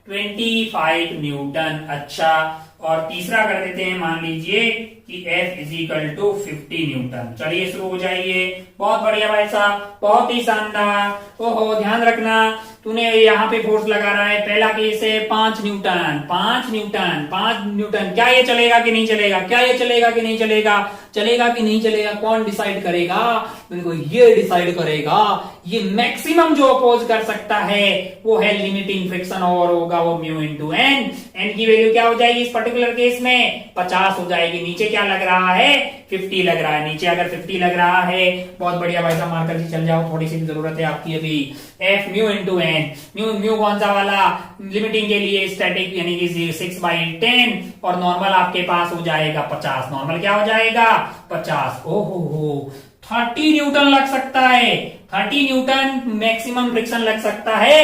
25 न्यूटन। अच्छा, और तीसरा कर देते हैं, मान लीजिए कि F is equal to 50 newton. चलिए शुरू हो जाइए। बहुत बढ़िया भाई साहब, बहुत ही शानदार। ओहो, ध्यान रखना, तूने यहाँ पे फोर्स लगा रहा है। पहला केस है 5 न्यूटन, 5 न्यूटन, 5 न्यूटन। क्या ये चलेगा कि नहीं चलेगा? क्या ये चलेगा कि नहीं चलेगा? चलेगा कि नहीं चलेगा? कौन डिसाइड करेगा? बिल्कुल ये डिसाइड करेगा। ये मैक्सिमम जो अपोज कर सकता है वो है लिमिटिंग फ्रिक्शन, और होगा वो म्यू इंटू एन। एन की वैल्यू क्या हो जाएगी इस पर्टिकुलर केस में 50 हो जाएगी। नीचे क्या लग रहा है 50 लग रहा है। नीचे अगर 50 लग रहा है, बहुत बढ़िया भाई साहब, मार्कर जी चल जाओ, थोड़ी सी जरूरत है आपकी अभी। F mu into N, mu कौन सा वाला, लिमिटिंग के लिए स्टैटिक यानी कि 6/10, और नॉर्मल आपके पास हो जाएगा 50। नॉर्मल क्या हो जाएगा 50। ओहो, 30 न्यूटन लग सकता है, 30 न्यूटन मैक्सिमम फ्रिक्शन लग सकता है,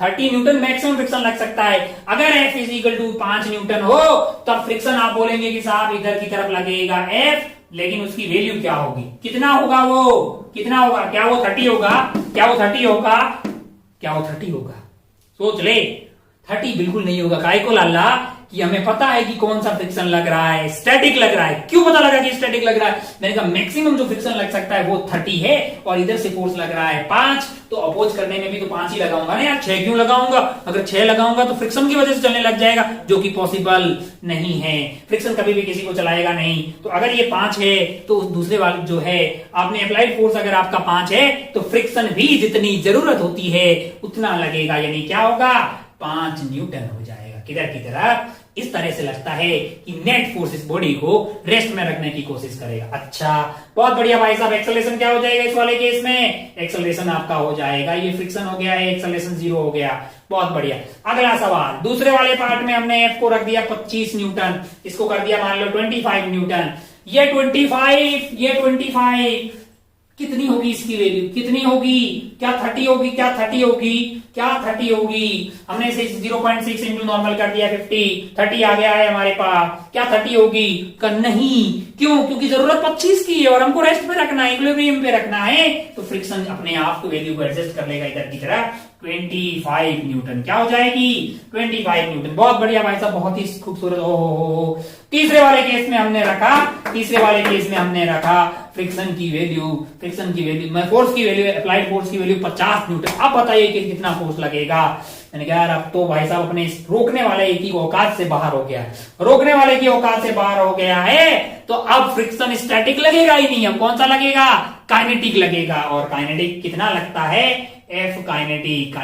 30 न्यूटन मैक्सिमम फ्रिक्शन लग सकता है। अगर F is equal to 5 newton हो तब फ्रिक्शन आप बोलेंगे कि साहब इधर की तरफ लगेगा F, लेकिन उसकी वैल्यू क्या होगी, कितना होगा वो, कितना होगा? क्या वो 30 होगा? क्या वो 30 होगा? क्या वो 30 होगा? सोच ले, 30 बिल्कुल नहीं होगा। काय को लाला कि हमें पता है कि कौन सा फ्रिक्शन लग रहा है, स्टैटिक लग रहा है। क्यों पता लगा कि स्टैटिक लग रहा है? मैंने कहा मैक्सिमम जो फ्रिक्शन लग सकता है वो 30 है और इधर से फोर्स लग रहा है 5, तो अपोज करने में भी तो 5 ही लगाऊंगा ना यार, 6 क्यों लगाऊंगा? अगर 6 लगाऊंगा तो फ्रिक्शन की वजह से चलने लग जाएगा, जो कि पॉसिबल नहीं है। फ्रिक्शन कभी भी किसी को चलाएगा नहीं। तो अगर ये 5 है तो दूसरे वाले जो है, आपने अप्लाइड फोर्स अगर आपका 5 है तो फ्रिक्शन भी जितनी जरूरत होती है उतना लगेगा, यानी क्या होगा? 5 न्यूटन हो जाएगा। किधर की तरफ? इस तरह से लगता है कि नेट फोर्स इस बॉडी को रेस्ट में रखने की कोशिश करेगा। अच्छा, बहुत बढ़िया भाई साहब। एक्सेलरेशन क्या हो जाएगा इस वाले केस में? एक्सेलरेशन आपका हो जाएगा, ये फ्रिक्शन हो गया है, एक्सेलरेशन 0 हो गया। बहुत बढ़िया। अगला सवाल, दूसरे वाले पार्ट में हमने एफ को रख दिया 25 न्यूटन, इसको कर दिया मान लो 25 न्यूटन। ये 25 कितनी होगी इसकी वैल्यू? कितनी होगी? क्या 30 होगी? क्या 30 होगी? क्या 30 होगी? हमने इसे 0.6 इंटू नॉर्मल कर दिया 30 आ गया है हमारे पास। क्या 30 होगी? नहीं। क्यों? क्योंकि जरूरत 25 की है और हमको रेस्ट पे रखना है, इक्विलिब्रियम पे रखना है, तो फ्रिक्शन अपने आप को वैल्यू को एडजस्ट कर लेगा इधर की तरफ। 25 न्यूटन क्या हो जाएगी? 25 न्यूटन। बहुत बढ़िया भाई साहब, बहुत ही खूबसूरत। हो तीसरे वाले केस में हमने रखा फ्रिक्शन की वैल्यू, फोर्स की वैल्यू, अप्लाइड फोर्स की वैल्यू 50 न्यूटन। अब बताइए कि कितना फोर्स लगेगा? मैंने कहा यार अब तो भाई साहब अपने रोकने वाले की औकात से बाहर हो गया है, तो अब फ्रिक्शन स्टैटिक लगेगा ही नहीं, अब कौन सा लगेगा? काइनेटिक लगेगा। और काइनेटिक कितना लगता है? एफ काइनेटिक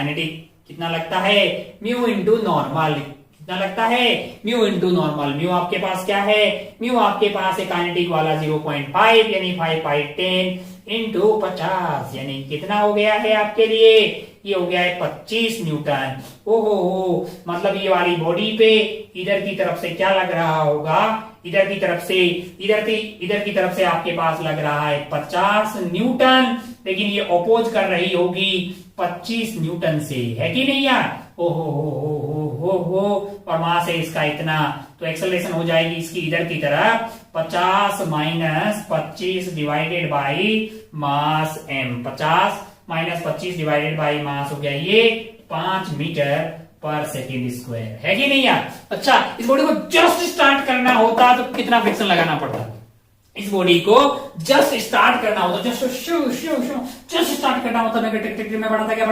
कितना लगता है? Mu into normal. कितना लगता है? Mu into normal. म्यू आपके पास क्या है? म्यू आपके पास है काइनेटिक वाला 0.5 यानी 5/10 इंटू 50 यानी कितना हो गया है आपके लिए? ये हो गया है 25 न्यूटन। ओहो, मतलब ये वाली बॉडी पे इधर की तरफ से क्या लग रहा होगा? इधर की तरफ से आपके पास लग रहा है 50 न्यूटन, लेकिन ये अपोज कर रही होगी 25 न्यूटन से, है कि नहीं यार? ओहो, और मास है इसका इतना, तो एक्सेलरेशन हो जाएगी इसकी इधर की तरफ 50 minus 25 divided by mass m। 50 minus 25 divided by मास हो गया ये 5 मीटर पर सेकेंड स्क्वायर, है कि नहीं यार? अच्छा, इस बॉडी को जस्ट स्टार्ट करना होता तो कितना फ्रिक्शन लगाना पड़ता? इस बॉडी को जस्ट स्टार्ट करना होता, जस्ट स्टार्ट करना होता, मैं बढ़ाता क्या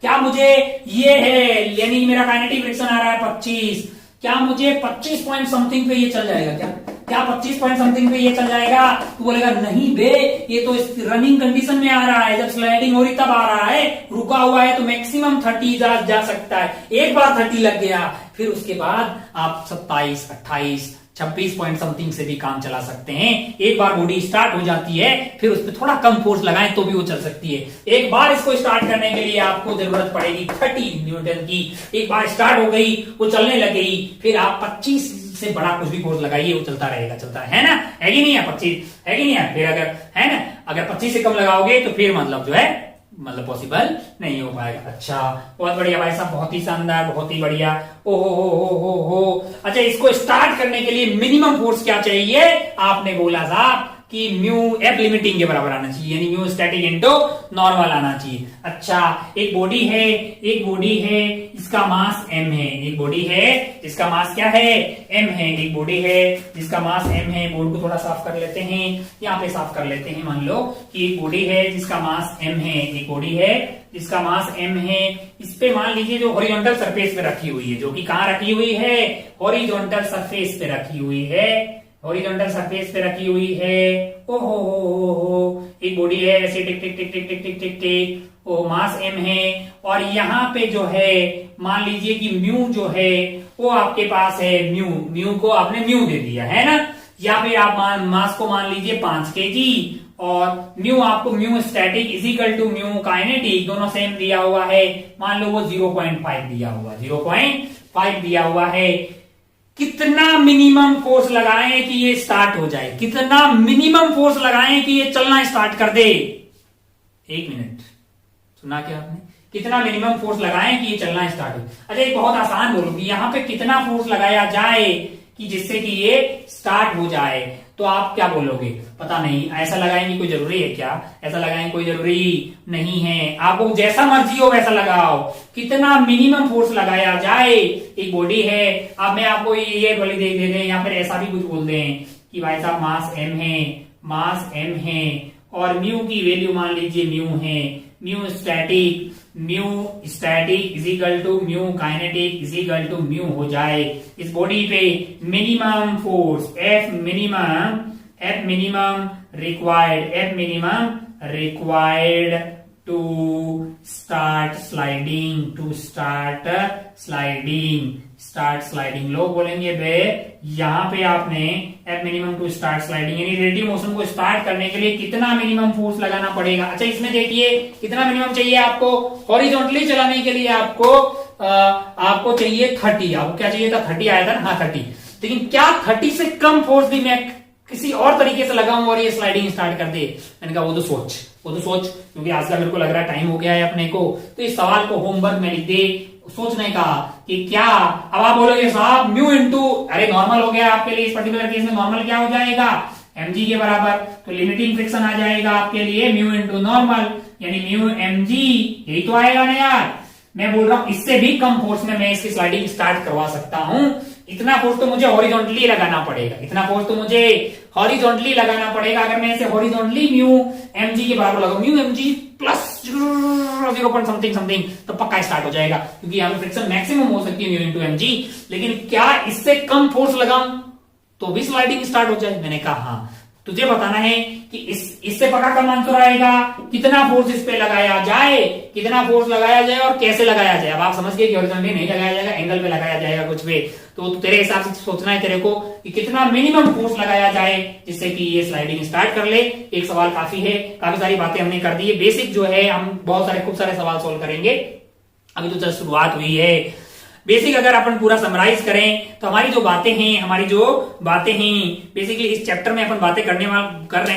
क्या मुझे ये है, यानी मेरा काइनेटिक फ्रिक्शन आ रहा है 25, क्या मुझे 25 पॉइंट समथिंग पे ये चल जाएगा? क्या 25 पॉइंट समथिंग पे ये चल जाएगा? तो बोलेगा नहीं बे, ये तो रनिंग कंडीशन में आ रहा है, जब स्लाइडिंग हो रही तब आ रहा है, रुका हुआ है तो मैक्सिमम 30 जा सकता है। एक बार 30 लग गया, फिर उसके बाद आप 27, 28, 26 पॉइंट समथिंग से भी काम चला सकते हैं। एक बार बॉडी स्टार्ट हो जाती है, फिर उस पर थोड़ा कम फोर्स लगाएं तो भी वो चल सकती है। एक बार इसको स्टार्ट करने के लिए आपको जरूरत पड़ेगी 30 न्यूटन की। एक बार स्टार्ट हो गई, वो चलने लग गई, फिर आप 25 से बड़ा कुछ भी फोर्स लगाइए, वो चलता रहेगा, है ना? है कि नहीं है? 25 है कि नहीं है? फिर अगर 25 से कम लगाओगे तो फिर मतलब पॉसिबल नहीं हो पाएगा। अच्छा, बहुत बढ़िया भाई साहब, बहुत ही शानदार, बहुत ही बढ़िया। ओहो। अच्छा, इसको स्टार्ट करने के लिए मिनिमम फोर्स क्या चाहिए? आपने बोला साहब कि म्यू एफ लिमिटिंग के बराबर आना चाहिए, यानी म्यू स्टैटिक इनटू नॉर्मल आना चाहिए। अच्छा, एक बॉडी है, इसका मास m है, एक बॉडी है जिसका मास क्या है? m है, एक बॉडी है जिसका मास m है। बोर्ड को थोड़ा साफ कर लेते हैं, यहाँ पे साफ कर लेते हैं। मान लो कि एक बॉडी है जिसका मास m है, एक बॉडी है जिसका मास m है। इस पे मान लीजिए जो हॉरिजॉन्टल सरफेस पे रखी हुई है, जो कि कहाँ रखी हुई है? हॉरिजॉन्टल सरफेस पे रखी हुई है, ओहो, एक बॉडी है ऐसे टिक, ओ मास m है, और यहाँ पे जो है मान लीजिए कि म्यू जो है वो आपके पास है, म्यू को आपने म्यू दे दिया है ना, या फिर आप मास को मान लीजिए 5 kg, और mu static is equal to mu kinetic, दोनों सेम दिया हुआ है। मान लो वो 0.5 दिया हुआ है। कितना मिनिमम फोर्स लगाएं कि ये स्टार्ट हो जाए? कितना मिनिमम फोर्स लगाएं कि ये चलना स्टार्ट कर दे? 1 मिनट, सुना क्या आपने? कितना मिनिमम फोर्स लगाएं कि ये चलना स्टार्ट हो? अच्छा, एक बहुत आसान बोलूंगी, यहाँ पे कितना फोर्स लगाया जाए कि जिससे कि ये स्टार्ट हो जाए? तो आप क्या बोलोगे? पता नहीं। ऐसा लगाएंगे कोई जरूरी है क्या? ऐसा लगाएंगे कोई जरूरी नहीं है। आपको जैसा मर्जी हो वैसा लगाओ, कितना मिनिमम फोर्स लगाया जाए। एक बॉडी है, अब मैं आपको ये बोली दे दें या फिर ऐसा भी कुछ बोल दें कि भाई साहब मास m है और म्यू की वैल्यू मान लीजिए म्यू है। Mu static is equal to mu kinetic is equal to mu हो जाए। इस बॉडी पे minimum force F minimum required to start sliding. लोग बोलेंगे बे यहाँ पे आपने F minimum to start sliding यानी रिलेटिव मोशन को स्टार्ट करने के लिए कितना मिनिमम फोर्स लगाना पड़ेगा। अच्छा, इसमें देखिए कितना मिनिमम चाहिए आपको। हॉरिजॉन्टली चलाने के लिए आपको चाहिए 30। आपको क्या चाहिए था? 30 आया था ना? हाँ 30। लेकिन क्या 30 से कम फोर्स भी मैं किसी और तरीके से लगाऊं और ये स्लाइडिंग स्टार्ट कर दे? मैंने कहा वो तो सोच, क्योंकि आज का मेरे को लग रहा है टाइम हो गया है अपने को, तो इस सवाल को होमवर्क में लिख दे। सोचने का कि क्या, अब आप बोलोगे साहब म्यू इंटू, अरे नॉर्मल हो गया आपके लिए इस पर्टिकुलर केस में। नॉर्मल क्या हो जाएगा? mg के बराबर, तो लिमिटिंग फ्रिक्शन आ जाएगा आपके लिए म्यू इंटू नॉर्मल यानी म्यू mg। यही तो आएगा ना यार। मैं बोल रहा हूं इससे भी कम फोर्स में मैं इसकी स्लाइडिंग स्टार्ट करवा सकता हूं। इतना फोर्स तो मुझे हॉरिजॉन्टली लगाना पड़ेगा। अगर मैं इसे हॉरिजॉन्टली म्यू mg के बराबर लगाऊं, म्यू mg प्लस 0 समथिंग, तो पक्का स्टार्ट हो जाएगा, क्योंकि यहाँ पे फ्रिक्शन मैक्सिमम हो सकती है म्यू इंटू mg। लेकिन क्या इससे कम फोर्स लगाऊं तो भी स्लाइडिंग स्टार्ट हो जाए? मैंने कहा हाँ। तुझे बताना है कि इससे पक्का कम आंसर आएगा कितना फोर्स इस पे लगाया जाए और कैसे लगाया जाए। अब आप समझ गए कि हॉरिजॉन्टली नहीं लगाया जाएगा, एंगल पे लगाया जाएगा कुछ पे। तो तेरे हिसाब से सोचना है तेरे को कि कितना मिनिमम फोर्स लगाया जाए जिससे कि ये स्लाइडिंग स्टार्ट कर ले। एक सवाल काफी है, काफी सारी बातें हमने कर दी है। बेसिक जो है हम खूब सारे सवाल सोल्व करेंगे। अभी तो जस्ट शुरुआत हुई है। बेसिक अगर अपन पूरा समराइज करें तो हमारी जो बातें हैं बेसिकली इस चैप्टर में अपन बातें कर रहे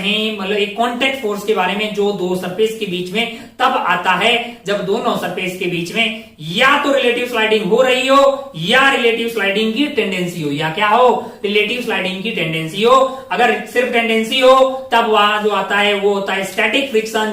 हैं, मतलब एक कॉन्टेक्ट फोर्स के बारे में जो दो सरफेस के बीच में तब आता है जब दोनों सरफेस के बीच में या तो रिलेटिव स्लाइडिंग हो रही हो या रिलेटिव स्लाइडिंग की टेंडेंसी हो, या क्या हो? रिलेटिव स्लाइडिंग की टेंडेंसी हो। अगर सिर्फ टेंडेंसी हो तब वहां जो आता है वो होता है स्टैटिक फ्रिक्शन,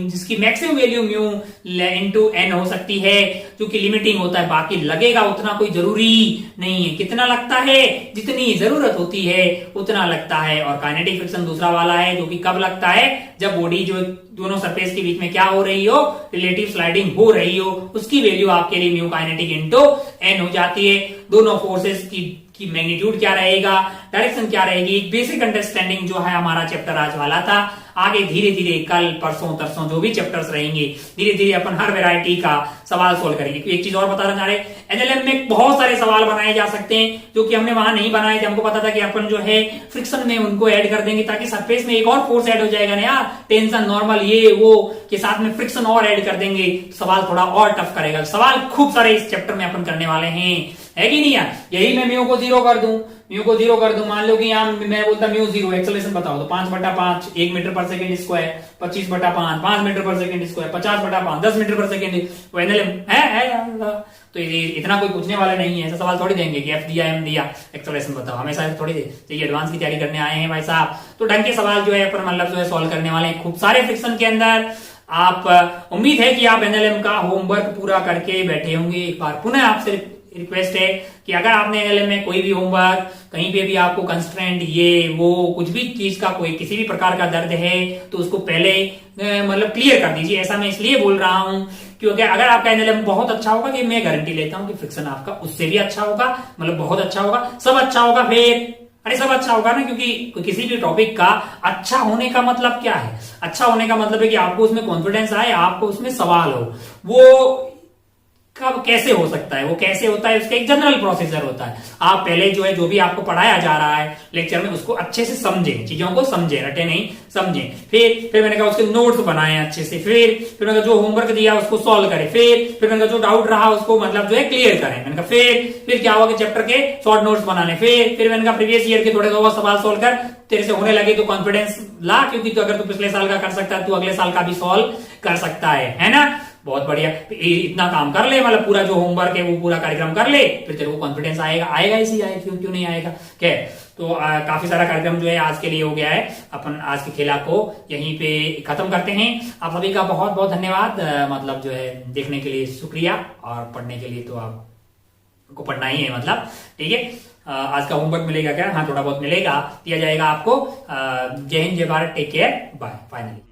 जिसकी maximum value mu into N हो सकती है, जो कि लिमिटिंग होता है। बाकी लगेगा उतना कोई जरूरी नहीं है, कितना लगता है? जितनी जरूरत होती है उतना लगता है। और काइनेटिक फ्रिक्शन दूसरा वाला है जो कि कब लगता है? जब बॉडी जो दोनों सरफेस के बीच में क्या हो रही हो? रिलेटिव स्लाइडिंग हो रही हो। उसकी वैल्यू आपके लिए म्यू काइनेटिक इंटू एन हो जाती है। दोनों फोर्सेस की मैग्नीट्यूड क्या रहेगा, डायरेक्शन क्या रहेगी, एक बेसिक अंडरस्टैंडिंग जो है हमारा चैप्टर आज वाला था। आगे धीरे धीरे कल परसों तरसों जो भी चैप्टर्स रहेंगे धीरे धीरे अपन हर वैरायटी का सवाल सोल्व करेंगे। एक चीज और बताना चाह रहे, एनएलएम में बहुत सारे सवाल बनाए जा सकते हैं जो कि हमने वहां नहीं बनाए थे। हमको पता था कि अपन जो है फ्रिक्शन में उनको ऐड कर देंगे ताकि सरफेस में एक और फोर्स ऐड हो जाएगा ना यार, टेंशन नॉर्मल ये वो के साथ में फ्रिक्शन और ऐड कर देंगे, सवाल थोड़ा और टफ करेगा। सवाल खूब सारे इस चैप्टर में अपन करने वाले हैं, है कि नहीं यार? यही मैं म्यू को जीरो कर दूं, मान लो कि यहाँ मैं बोलता म्यू 0, एक्सेलरेशन बताओ तो 5/5 1 मीटर पर सेकंड स्क्वायर, 25/5 5 मीटर पर सेकंड स्क्वायर, 50/5 10 मीटर पर सेकंड। एनएलएम है तो ये इतना कोई पूछने वाला नहीं है। ऐसा सवाल थोड़ी देंगे कि एफ दिया एम दिया एक्सेलरेशन बताओ, हमेशा थोड़ी दे। चाहिए एडवांस की तैयारी करने आए हैं भाई साहब, तो ढंग के सवाल जो है अपन मतलब जो है सॉल्व करने वाले हैं खूब सारे फ्रिक्शन के अंदर। आप उम्मीद है कि आप एनएलएम का होमवर्क पूरा करके बैठे होंगे। एक बार पुनः आपसे रिक्वेस्ट है कि अगर आपने एनएलएम में कोई भी होमवर्क कहीं पे भी आपको कंस्ट्रेंट ये वो कुछ भी चीज का कोई किसी भी प्रकार का दर्द है तो उसको पहले मतलब क्लियर कर दीजिए। ऐसा मैं इसलिए बोल रहा हूं क्योंकि अगर आपका एनएलएम बहुत अच्छा होगा कि मैं गारंटी लेता हूं कि फ्रिक्शन आपका उससे भी अच्छा होगा, मतलब बहुत अच्छा होगा, सब अच्छा होगा। फिर अरे सब अच्छा होगा ना, क्योंकि किसी भी टॉपिक का अच्छा होने का मतलब क्या है? अच्छा होने का मतलब है कि आपको उसमें कॉन्फिडेंस आए, आपको उसमें सवाल हो। वो कब कैसे हो सकता है, वो कैसे होता है, उसका एक जनरल प्रोसीजर होता है। आप पहले जो है जो भी आपको पढ़ाया जा रहा है लेक्चर में उसको अच्छे से समझें, चीजों को समझे, रटे नहीं, समझें। फिर मैंने कहा उसके नोट्स बनाए अच्छे से, फिर मैंने कहा जो होमवर्क दिया उसको सॉल्व करें, फिर मैंने कहा जो डाउट रहा उसको मतलब जो है क्लियर करें। मैंने कहा फिर क्या होगा कि चैप्टर के शॉर्ट नोट्स बनाने, फिर मैंने कहा प्रीवियस ईयर के थोड़े बहुत सवाल सॉल्व कर, तेरे से होने लगे तो कॉन्फिडेंस ला, क्योंकि तो अगर तू पिछले साल का कर सकता है तू अगले साल का भी सॉल्व कर सकता है ना। बहुत बढ़िया। इतना काम कर ले, मतलब पूरा जो होमवर्क है वो पूरा कार्यक्रम कर ले, फिर तेरे को कॉन्फिडेंस आएगा, आएगा इसी आएगा, क्यों क्यों नहीं आएगा। क्या तो काफी सारा कार्यक्रम जो है आज के लिए हो गया है। अपन आज के खेला को यहीं पे खत्म करते हैं। आप सभी का बहुत बहुत धन्यवाद, मतलब जो है देखने के लिए शुक्रिया, और पढ़ने के लिए तो आपको पढ़ना ही है, मतलब ठीक है। आज का होमवर्क मिलेगा क्या? हाँ, थोड़ा बहुत मिलेगा, दिया जाएगा आपको। Jai Hind, Jai Bharat, take care, bye, finally.